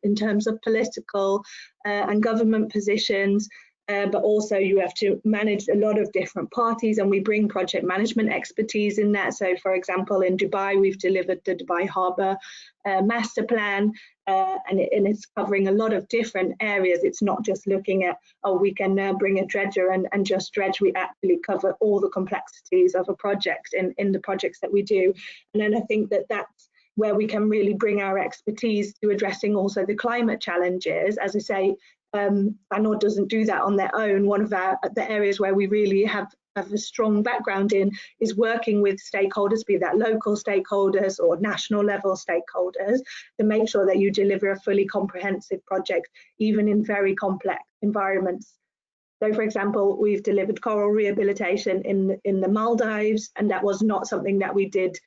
in terms of political and government positions. But also you have to manage a lot of different parties, and we bring project management expertise in that. So for example, in Dubai, we've delivered the Dubai Harbour master plan, and it's covering a lot of different areas. It's not just looking at, oh, we can bring a dredger and just dredge. We actually cover all the complexities of a project in the projects that we do. And then I think that that's where we can really bring our expertise to addressing also the climate challenges. As I say, Van Oord doesn't do that on their own. One of the areas where we really have a strong background in is working with stakeholders, be that local stakeholders or national level stakeholders, to make sure that you deliver a fully comprehensive project, even in very complex environments. So for example, we've delivered coral rehabilitation in the Maldives, and that was not something that we did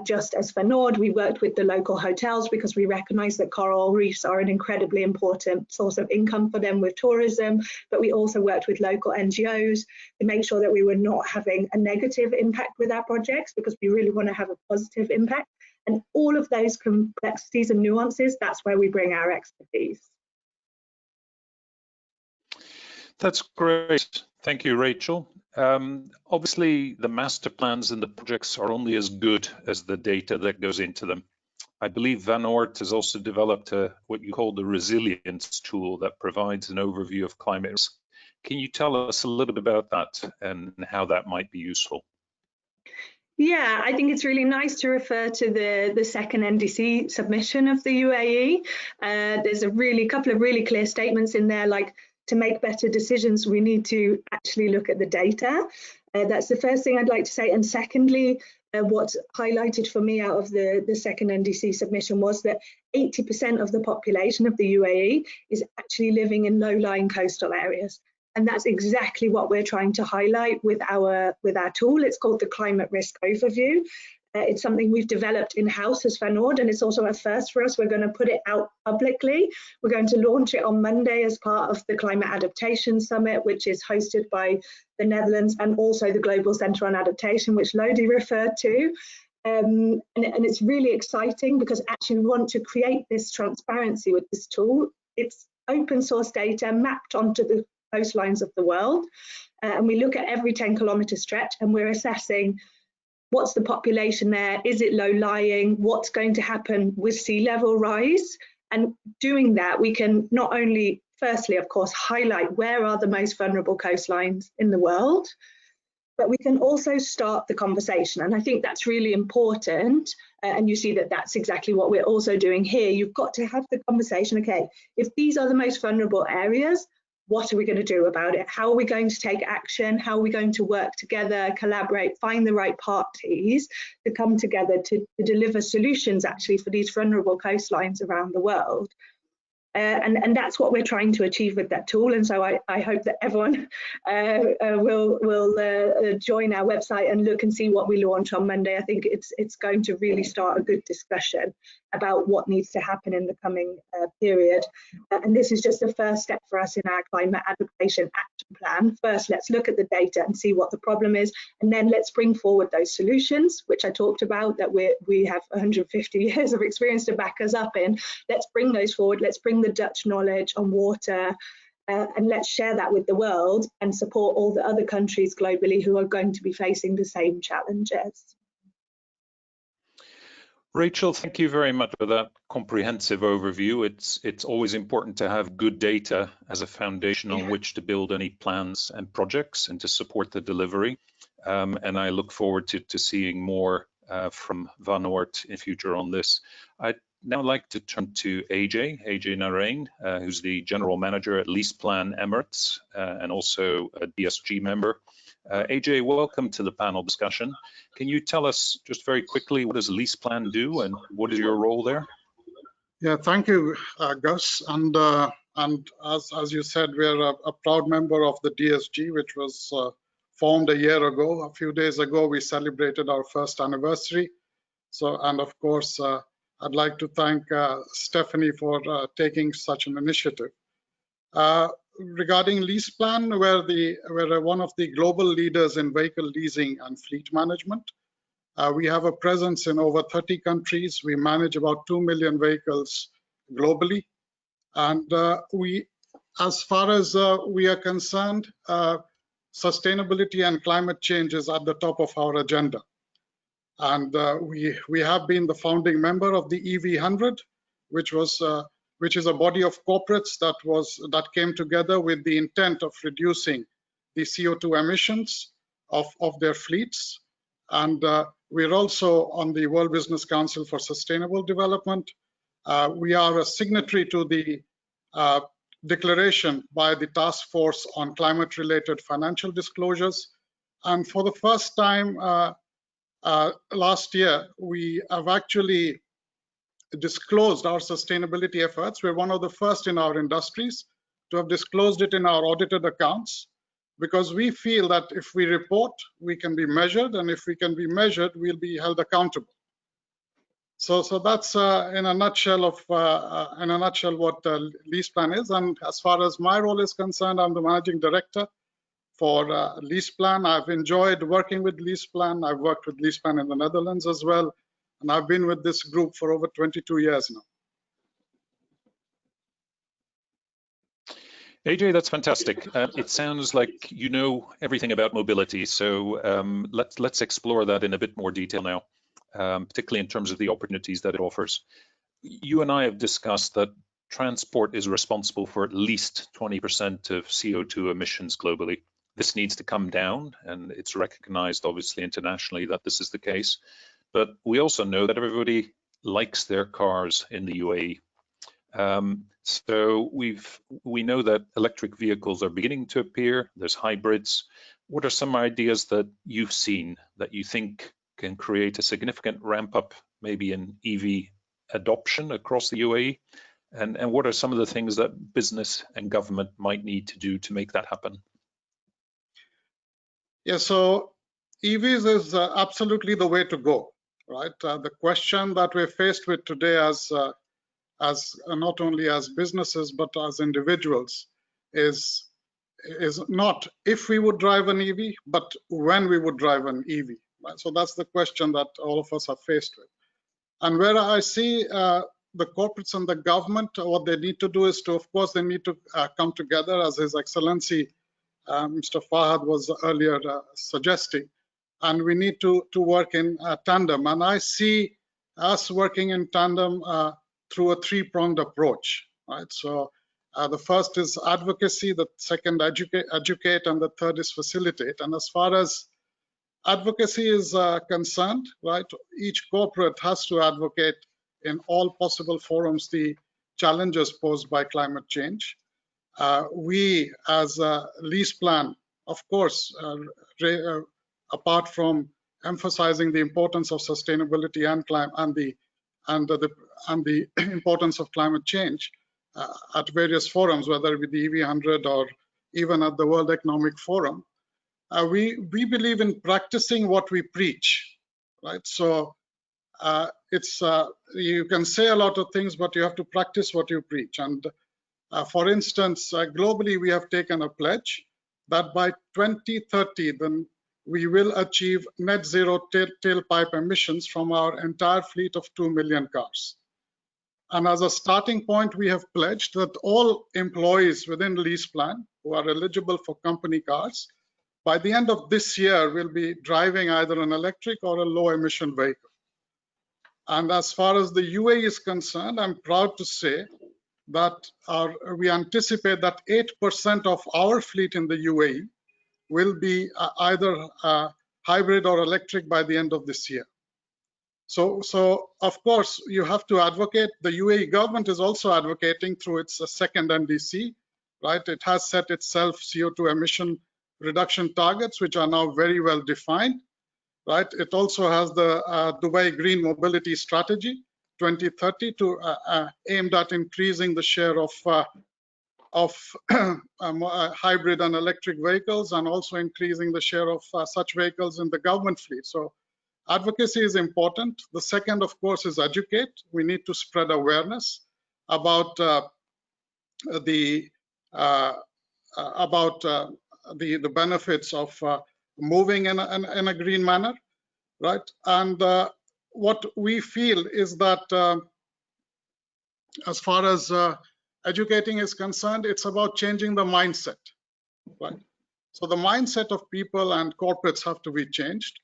just as Van Oord. We worked with the local hotels because we recognize that coral reefs are an incredibly important source of income for them with tourism, but we also worked with local NGOs to make sure that we were not having a negative impact with our projects, because we really want to have a positive impact. And all of those complexities and nuances, that's where we bring our expertise. That's great. Thank you, Rachel. Obviously, the master plans and the projects are only as good as the data that goes into them. I believe Van Oord has also developed what you call the resilience tool that provides an overview of climate risk. Can you tell us a little bit about that and how that might be useful? Yeah, I think it's really nice to refer to the second NDC submission of the UAE. There's a couple of really clear statements in there, like, to make better decisions, we need to actually look at the data. That's the first thing I'd like to say. And secondly, what's highlighted for me out of the second NDC submission was that 80% of the population of the UAE is actually living in low-lying coastal areas. And that's exactly what we're trying to highlight with our tool. It's called the Climate Risk Overview. It's something we've developed in-house as Van Oord, and it's also a first for us. We're going to put it out publicly. We're going to launch it on Monday as part of the Climate Adaptation Summit, which is hosted by the Netherlands and also the Global Centre on Adaptation, which Lodi referred to. And it's really exciting because actually we want to create this transparency with this tool. It's open source data mapped onto the coastlines of the world. And we look at every 10-kilometre stretch, and we're assessing what's the population there, is it low-lying, what's going to happen with sea level rise. And doing that, we can not only, firstly, of course, highlight where are the most vulnerable coastlines in the world, but we can also start the conversation. And I think that's really important. And you see that that's exactly what we're also doing here. You've got to have the conversation, okay, if these are the most vulnerable areas, what are we going to do about it? How are we going to take action? How are we going to work together, collaborate, find the right parties to come together to deliver solutions actually for these vulnerable coastlines around the world? And that's what we're trying to achieve with that tool. And so I hope that everyone will join our website and look and see what we launch on Monday. I think it's going to really start a good discussion about what needs to happen in the coming period. And this is just the first step for us in our climate adaptation action plan. First, let's look at the data and see what the problem is, and then let's bring forward those solutions, which I talked about, that we have 150 years of experience to back us up in. Let's bring those forward. Let's bring the Dutch knowledge on water, and let's share that with the world and support all the other countries globally who are going to be facing the same challenges. Rachel, thank you very much for that comprehensive overview. It's always important to have good data as a foundation on which to build any plans and projects and to support the delivery. And I look forward to seeing more from Van Oord in future on this. I'd now I'd like to turn to AJ Narain, who's the General Manager at LeasePlan Emirates and also a DSG member. AJ, welcome to the panel discussion. Can you tell us just very quickly, what does LeasePlan do and what is your role there? Yeah, thank you, Gus. And as you said, we are a proud member of the DSG, which was formed a year ago. A few days ago, we celebrated our first anniversary. So, and of course, I'd like to thank Stephanie for taking such an initiative. Regarding LeasePlan, we're one of the global leaders in vehicle leasing and fleet management. We have a presence in over 30 countries. We manage about 2 million vehicles globally. And as far as we are concerned, sustainability and climate change is at the top of our agenda. And we have been the founding member of the EV100, which is a body of corporates that came together with the intent of reducing the CO2 emissions of their fleets. And we're also on the World Business Council for Sustainable Development. We are a signatory to the declaration by the Task Force on Climate-Related Financial Disclosures. And for the first time last year, we have actually disclosed our sustainability efforts. We're one of the first in our industries to have disclosed it in our audited accounts, because we feel that if we report, we can be measured, and if we can be measured, we'll be held accountable. So that's in a nutshell what LeasePlan is. And as far as my role is concerned, I'm the managing director for LeasePlan. I've enjoyed working with LeasePlan. I've worked with LeasePlan in the Netherlands as well, and I've been with this group for over 22 years now. AJ, that's fantastic. It sounds like you know everything about mobility, so let's explore that in a bit more detail now, particularly in terms of the opportunities that it offers. You and I have discussed that transport is responsible for at least 20% of CO2 emissions globally. This needs to come down, and it's recognized obviously internationally that this is the case. But we also know that everybody likes their cars in the UAE. So we know that electric vehicles are beginning to appear. There's hybrids. What are some ideas that you've seen that you think can create a significant ramp up maybe in EV adoption across the UAE? And what are some of the things that business and government might need to do to make that happen? Yeah, so EVs is absolutely the way to go, right? The question that we're faced with today as not only as businesses but as individuals is not if we would drive an EV, but when we would drive an EV. Right? So that's the question that all of us are faced with. And where I see the corporates and the government, what they need to do is to, of course, they need to come together, as His Excellency Mr. Fahad was earlier suggesting, and we need to work in tandem. And I see us working in tandem through a three-pronged approach, right? So the first is advocacy, the second educate, and the third is facilitate. And as far as advocacy is concerned, right, each corporate has to advocate in all possible forums the challenges posed by climate change. We as LeasePlan, of course, apart from emphasizing the importance of sustainability and the importance of climate change at various forums, whether it be the EV100 or even at the World Economic Forum, we believe in practicing what we preach, right? So you can say a lot of things, but you have to practice what you preach. And for instance, globally, we have taken a pledge that by 2030, then we will achieve net zero tailpipe emissions from our entire fleet of 2 million cars. And as a starting point, we have pledged that all employees within LeasePlan who are eligible for company cars, by the end of this year, will be driving either an electric or a low emission vehicle. And as far as the UAE is concerned, I'm proud to say that we anticipate that 8% of our fleet in the UAE will be either hybrid or electric by the end of this year. So of course you have to advocate. The UAE government is also advocating through its second NDC, right? It has set itself CO2 emission reduction targets, which are now very well defined, right? It also has the Dubai Green Mobility Strategy 2030 to aimed at increasing the share of hybrid and electric vehicles, and also increasing the share of such vehicles in the government fleet. So advocacy is important. The second, of course, is educate. We need to spread awareness about the benefits of moving in a green manner, right? And what we feel is that as far as educating is concerned, it's about changing the mindset, right? So the mindset of people and corporates have to be changed.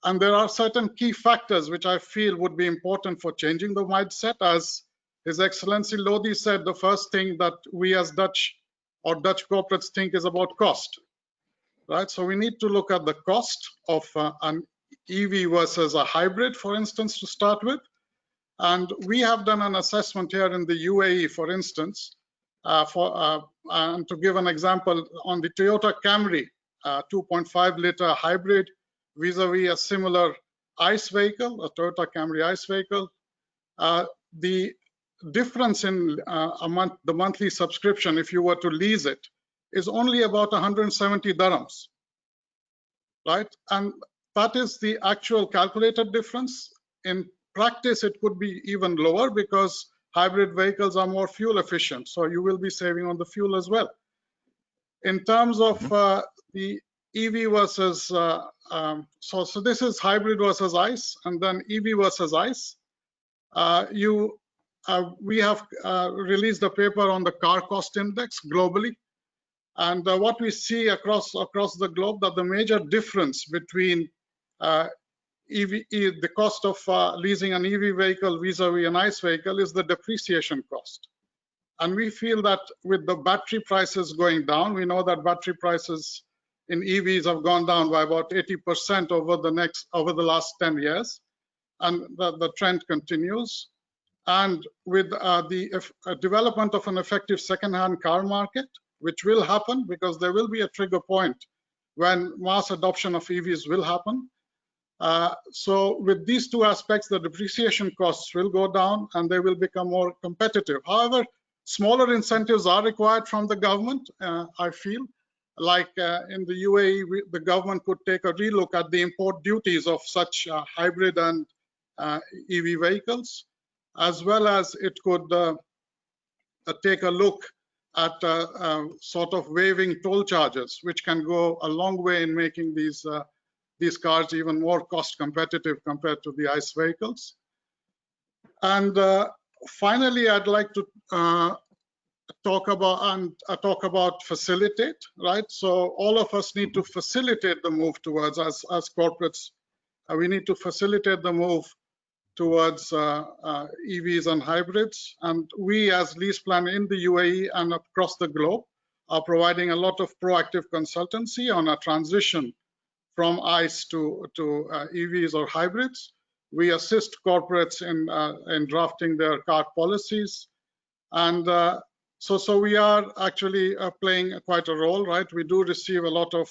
And there are certain key factors which I feel would be important for changing the mindset. As His Excellency Lodi said, the first thing that we as Dutch corporates think is about cost, right? So we need to look at the cost of an EV versus a hybrid, for instance, to start with. And we have done an assessment here in the UAE, for instance, and to give an example, on the Toyota Camry 2.5-liter hybrid vis-a-vis a similar ICE vehicle, a Toyota Camry ICE vehicle, the difference in the monthly subscription, if you were to lease it, is only about 170 dirhams, right? And that is the actual calculated difference. In practice, it could be even lower because hybrid vehicles are more fuel efficient, so you will be saving on the fuel as well. In terms of the EV versus, so this is hybrid versus ICE, and then EV versus ICE. We have released a paper on the car cost index globally, and what we see across the globe, that the major difference between the cost of leasing an EV vehicle vis-a-vis an ICE vehicle is the depreciation cost. And we feel that with the battery prices going down, we know that battery prices in EVs have gone down by about 80% over the last 10 years, and the trend continues. And with the development of an effective second-hand car market, which will happen because there will be a trigger point when mass adoption of EVs will happen. So with these two aspects, the depreciation costs will go down and they will become more competitive. However, smaller incentives are required from the government, I feel. Like in the UAE, the government could take a relook at the import duties of such hybrid and EV vehicles, as well as it could take a look at sort of waiving toll charges, which can go a long way in making these cars even more cost competitive compared to the ICE vehicles. And finally, I'd like to talk about facilitate, right? So all of us need to facilitate the move towards, as corporates, we need to facilitate the move towards EVs and hybrids. And we as LeasePlan in the UAE and across the globe are providing a lot of proactive consultancy on a transition from ICE to EVs or hybrids. We assist corporates in drafting their car policies. And so we are actually playing quite a role, right? We do receive a lot of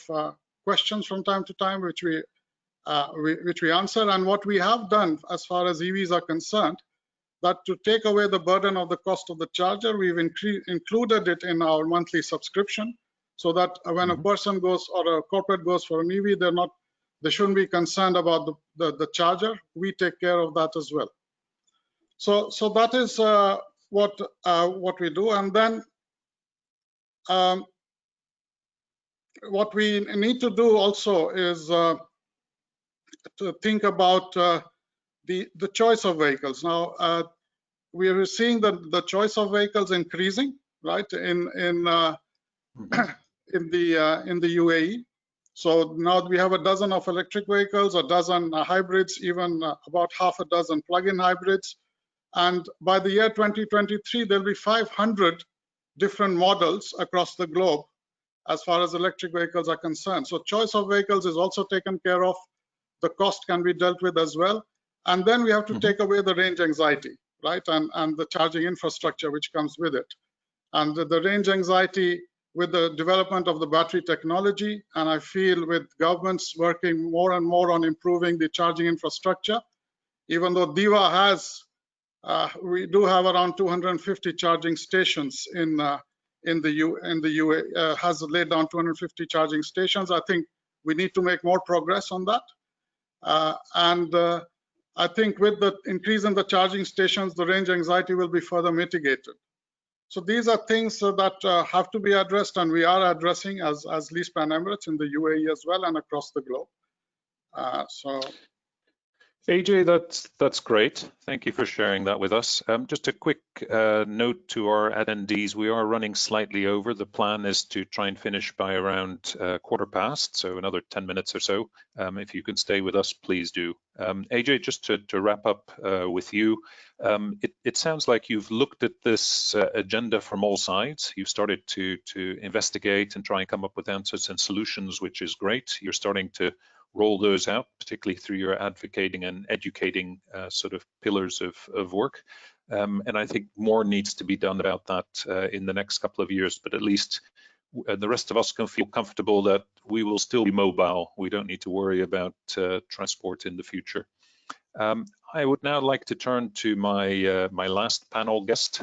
questions from time to time, which we answer. And what we have done as far as EVs are concerned, that to take away the burden of the cost of the charger, we've included it in our monthly subscription, so that when a person goes or a corporate goes for an EV, they shouldn't be concerned about the charger. We take care of that as well. So that is what we do. And then what we need to do also is to think about the choice of vehicles. Now we are seeing the choice of vehicles increasing, right, in the UAE. So now we have a dozen of electric vehicles, a dozen hybrids, even about half a dozen plug-in hybrids. And by the year 2023, there'll be 500 different models across the globe as far as electric vehicles are concerned. So choice of vehicles is also taken care of. The cost can be dealt with as well. And then we have to take away the range anxiety, right? And the charging infrastructure which comes with it. And the range anxiety with the development of the battery technology, and I feel with governments working more and more on improving the charging infrastructure, even though DEWA has, we do have around 250 charging stations in the UAE, has laid down 250 charging stations. I think we need to make more progress on that. I think with the increase in the charging stations, the range anxiety will be further mitigated. So these are things that have to be addressed, and we are addressing as LeasePlan Emirates in the UAE as well and across the globe. AJ, that's great. Thank you for sharing that with us. Just a quick note to our attendees, we are running slightly over. The plan is to try and finish by around 1:15, so another 10 minutes or so. If you can stay with us, please do. AJ, just to wrap up with you, it sounds like you've looked at this agenda from all sides. You've started to investigate and try and come up with answers and solutions, which is great. You're starting to roll those out, particularly through your advocating and educating sort of pillars of work. And I think more needs to be done about that in the next couple of years, but at least the rest of us can feel comfortable that we will still be mobile. We don't need to worry about transport in the future. I would now like to turn to my last panel guest,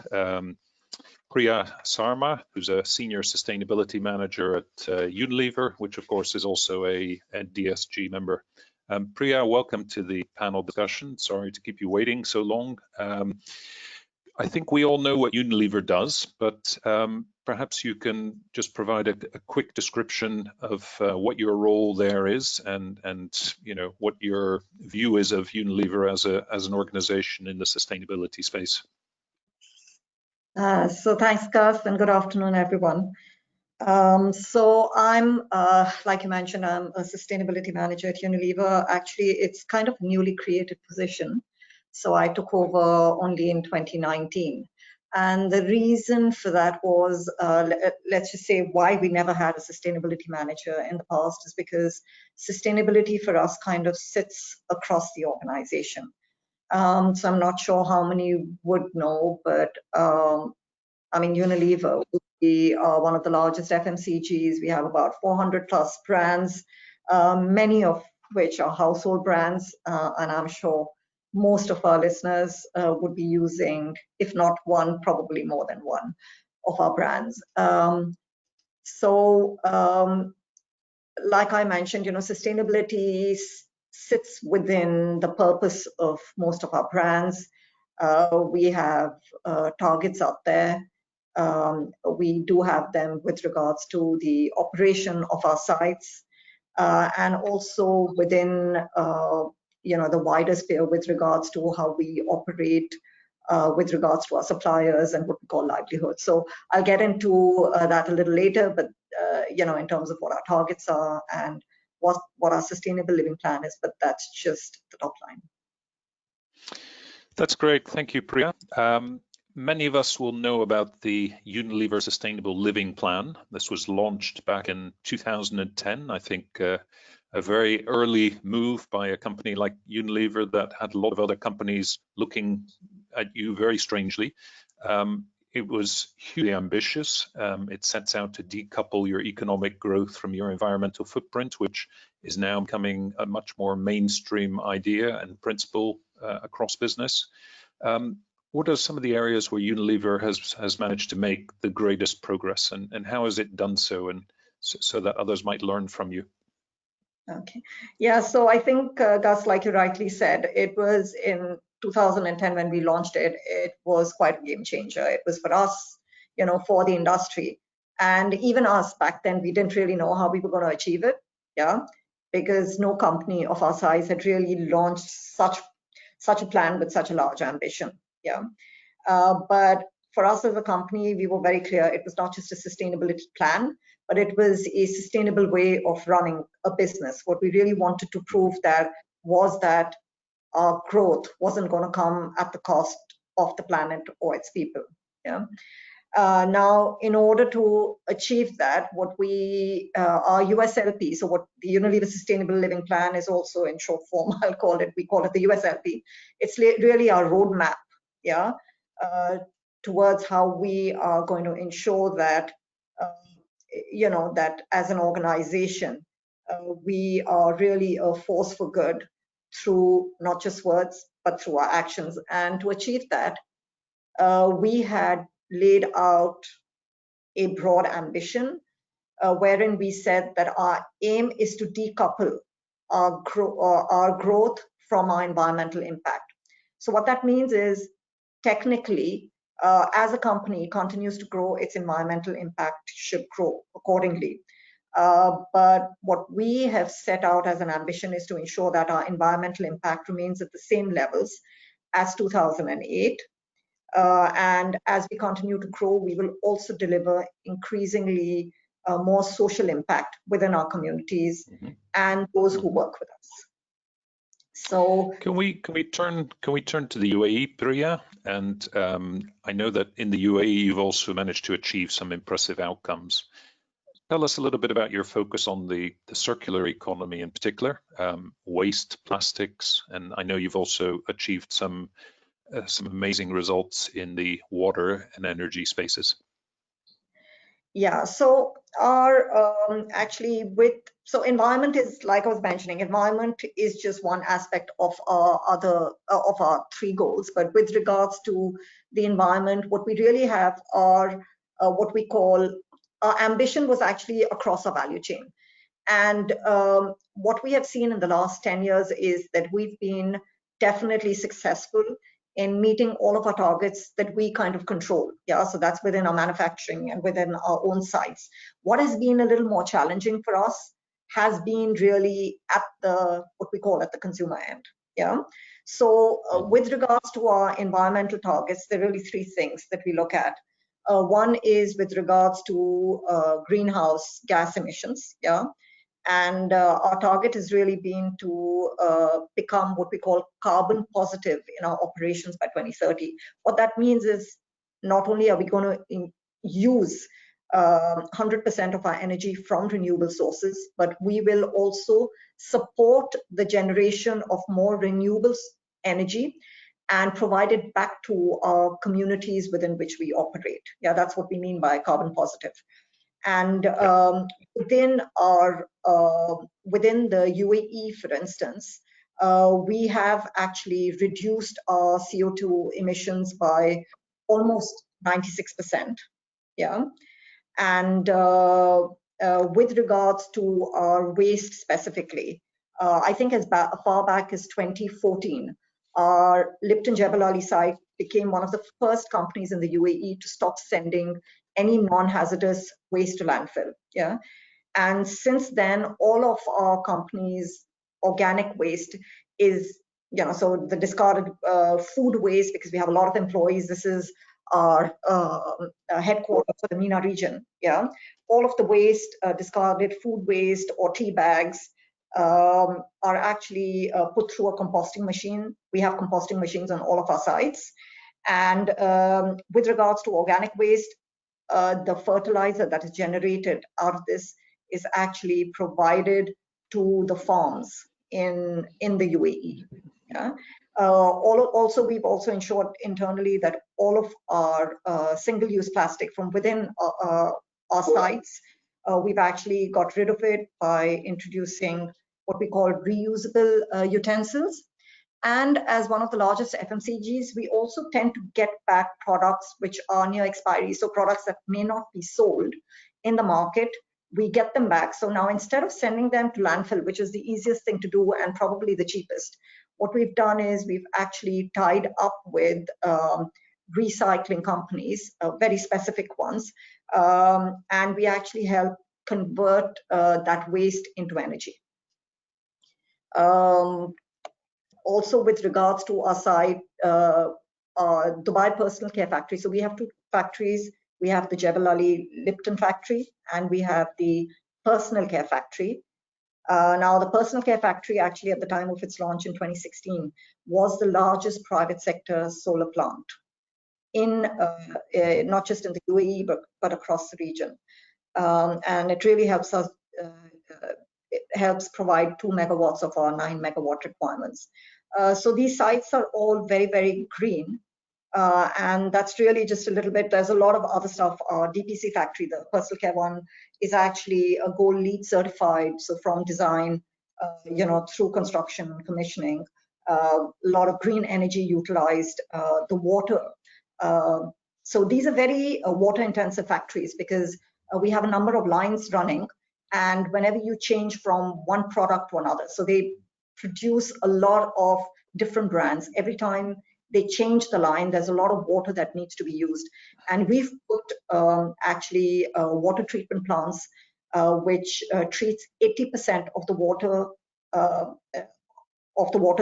Priya Sarma, who's a Senior Sustainability Manager at Unilever, which of course is also a DSG member. Priya, welcome to the panel discussion. Sorry to keep you waiting so long. I think we all know what Unilever does, but perhaps you can just provide a quick description of what your role there is and you know what your view is of Unilever as an organization in the sustainability space. So thanks, Gus, and good afternoon, everyone. So I'm, like you mentioned, I'm a sustainability manager at Unilever. Actually, it's kind of a newly created position. So I took over only in 2019. And the reason for that was, let's just say why we never had a sustainability manager in the past is because sustainability for us kind of sits across the organization. So I'm not sure how many would know, but I mean, Unilever, we are one of the largest FMCGs. We have about 400 plus brands, many of which are household brands, and I'm sure most of our listeners would be using, if not one, probably more than one of our brands. Like I mentioned, you know, sustainability sits within the purpose of most of our brands. We have targets out there. We do have them with regards to the operation of our sites and also within you know, the wider sphere with regards to how we operate with regards to our suppliers and what we call livelihood. So I'll get into that a little later, but you know, in terms of what our targets are and what our sustainable living plan is, but that's just the top line. That's great. Thank you, Priya. Many of us will know about the Unilever Sustainable Living Plan. This was launched back in 2010. I think a very early move by a company like Unilever that had a lot of other companies looking at you very strangely. It was hugely ambitious. It sets out to decouple your economic growth from your environmental footprint, which is now becoming a much more mainstream idea and principle across business. What are some of the areas where Unilever has managed to make the greatest progress, and how has it done so, and so that others might learn from you? Okay, yeah, so I think, Gus, like you rightly said, it was in 2010 when we launched it. It was quite a game changer. It was for us, you know, for the industry. And even us back then, we didn't really know how we were going to achieve it, yeah, because no company of our size had really launched such a plan with such a large ambition, yeah. But for us as a company, we were very clear it was not just a sustainability plan, but it was a sustainable way of running a business. What we really wanted to prove that was that our growth wasn't going to come at the cost of the planet or its people. Yeah. Now, in order to achieve that, what we, our USLP, so what the Unilever Sustainable Living Plan is also in short form, we call it the USLP. It's really our roadmap, yeah, towards how we are going to ensure that, you know, that as an organization, we are really a force for good through not just words, but through our actions. And to achieve that, we had laid out a broad ambition wherein we said that our aim is to decouple our growth from our environmental impact. So what that means is, technically, as a company continues to grow, its environmental impact should grow accordingly. But what we have set out as an ambition is to ensure that our environmental impact remains at the same levels as 2008. And as we continue to grow, we will also deliver increasingly more social impact within our communities and those who work with us. So can we turn to the UAE, Priya? And I know that in the UAE you've also managed to achieve some impressive outcomes. Tell us a little bit about your focus on the circular economy in particular, waste, plastics, and I know you've also achieved some amazing results in the water and energy spaces. Yeah, so our so environment is, like I was mentioning, environment is just one aspect of our three goals. But with regards to the environment, what we really have are what we call, our ambition was actually across our value chain. And what we have seen in the last 10 years is that we've been definitely successful in meeting all of our targets that we kind of control. Yeah, so that's within our manufacturing and within our own sites. What has been a little more challenging for us has been really at what we call at the consumer end. Yeah. So with regards to our environmental targets, there are really three things that we look at. One is with regards to greenhouse gas emissions. Yeah. And our target has really been to become what we call carbon positive in our operations by 2030. What that means is, not only are we going to use 100% of our energy from renewable sources, but we will also support the generation of more renewable energy and provide it back to our communities within which we operate. Yeah, that's what we mean by carbon positive. And within the UAE, for instance, we have actually reduced our CO2 emissions by almost 96%. Yeah, and with regards to our waste specifically, I think as far back as 2014, our Lipton Jebel Ali site became one of the first companies in the UAE to stop sending any non-hazardous waste to landfill. Yeah, and since then, all of our companies' organic waste is, you know, so the discarded food waste, because we have a lot of employees. This is our headquarters for the MENA region. Yeah, all of the waste, discarded food waste or tea bags, are actually put through a composting machine. We have composting machines on all of our sites. And with regards to organic waste, the fertilizer that is generated out of this is actually provided to the farms in the UAE. Yeah. Also, we've also ensured internally that all of our single-use plastic from within our sites, we've actually got rid of it by introducing what we call reusable utensils. And as one of the largest FMCGs, we also tend to get back products which are near expiry. So products that may not be sold in the market, we get them back. So now, instead of sending them to landfill, which is the easiest thing to do and probably the cheapest, what we've done is we've actually tied up with recycling companies, very specific ones, and we actually help convert that waste into energy. Also, with regards to our site, Dubai Personal Care Factory. So we have two factories. We have the Jebel Ali Lipton factory, and we have the Personal Care Factory. Now, the Personal Care Factory, actually, at the time of its launch in 2016, was the largest private sector solar plant in not just in the UAE, but across the region. And it really helps us, it helps provide 2 megawatts of our 9 megawatt requirements. So these sites are all very, very green. And that's really just a little bit. There's a lot of other stuff. Our DPC factory, the personal care one, is actually a Gold LEED certified. So from design, through construction and commissioning, a lot of green energy utilized, the water. So these are very water intensive factories because we have a number of lines running, and whenever you change from one product to another, so they produce a lot of different brands. Every time they change the line, there's a lot of water that needs to be used. And we've put actually water treatment plants, which treats 80% of the water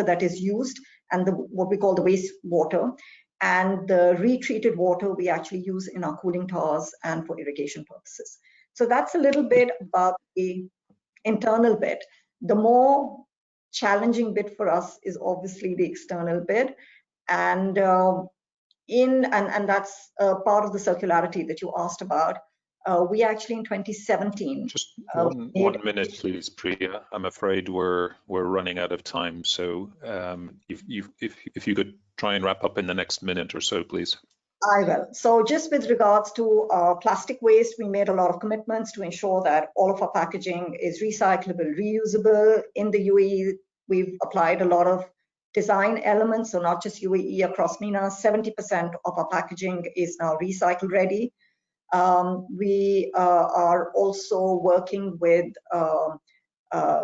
that is used, and what we call the wastewater. And the retreated water we actually use in our cooling towers and for irrigation purposes. So that's a little bit about the internal bit. The more challenging bit for us is obviously the external bit. And that's part of the circularity that you asked about. We actually in 2017. Just one minute, please, Priya. I'm afraid we're running out of time. So if you could try and wrap up in the next minute or so, please. I will. So just with regards to plastic waste, we made a lot of commitments to ensure that all of our packaging is recyclable, reusable. In the UAE, we've applied a lot of design elements, so not just UAE, across MENA. 70% of our packaging is now recycle ready. We are also working with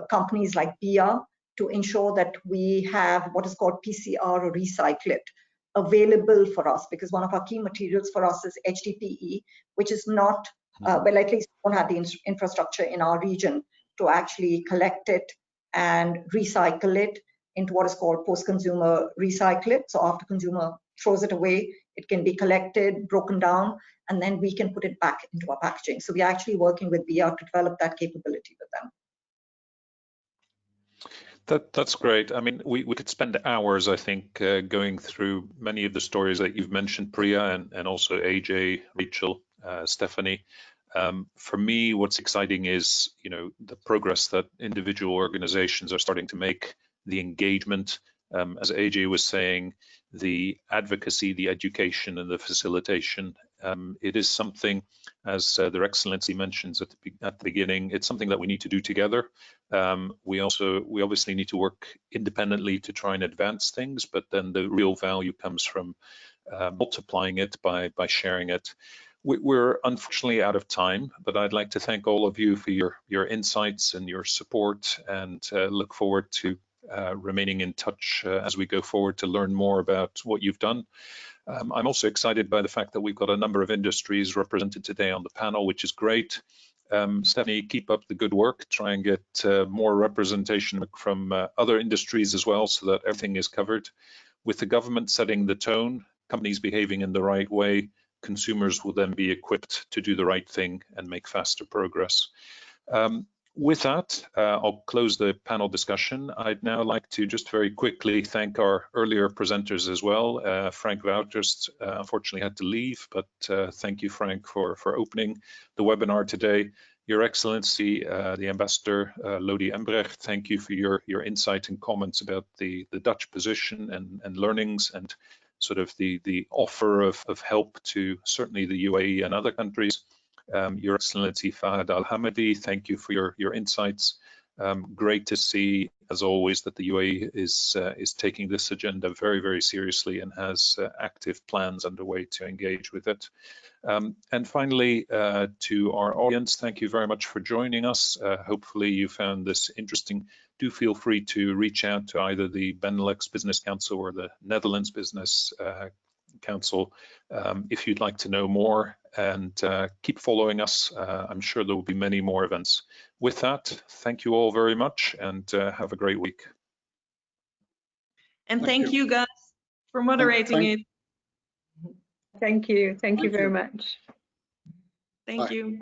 companies like BIA to ensure that we have what is called PCR or recyclate available for us, because one of our key materials for us is HDPE, which is not, well, at least we don't have the infrastructure in our region to actually collect it and recycle it into what is called post-consumer recyclate. So after consumer throws it away, it can be collected, broken down, and then we can put it back into our packaging. So we're actually working with BR to develop that capability with them. That's great. I mean, we could spend hours, I think, going through many of the stories that you've mentioned, Priya, and also AJ, Rachel, Stephanie. For me, what's exciting is, the progress that individual organizations are starting to make, the engagement, as AJ was saying, the advocacy, the education, and the facilitation. It is something, as Their Excellency mentions at the beginning, it's something that we need to do together. We obviously need to work independently to try and advance things, but then the real value comes from multiplying it by sharing it. We're unfortunately out of time, but I'd like to thank all of you for your insights and your support, and look forward to remaining in touch as we go forward to learn more about what you've done. I'm also excited by the fact that we've got a number of industries represented today on the panel, which is great. Stephanie, keep up the good work. Try and get more representation from other industries as well, so that everything is covered. With the government setting the tone, companies behaving in the right way, consumers will then be equipped to do the right thing and make faster progress. With that, I'll close the panel discussion. I'd now like to just very quickly thank our earlier presenters as well. Frank Wouters unfortunately had to leave, but thank you, Frank, for opening the webinar today. Your Excellency, the Ambassador Lodi Embrecht, thank you for your insight and comments about the Dutch position and learnings, and sort of the offer of help to certainly the UAE and other countries. Your Excellency Fahad Al-Hamadi, thank you for your insights. Great to see, as always, that the UAE is taking this agenda very, very seriously and has active plans underway to engage with it. And finally, to our audience, thank you very much for joining us. Hopefully you found this interesting. Do feel free to reach out to either the BeNeLux Business Council or the Netherlands Business Council if you'd like to know more, and keep following us. I'm sure there will be many more events. With that, thank you all very much, and have a great week. And thank you guys for moderating it. Thank you. Thank you very much. Thank you.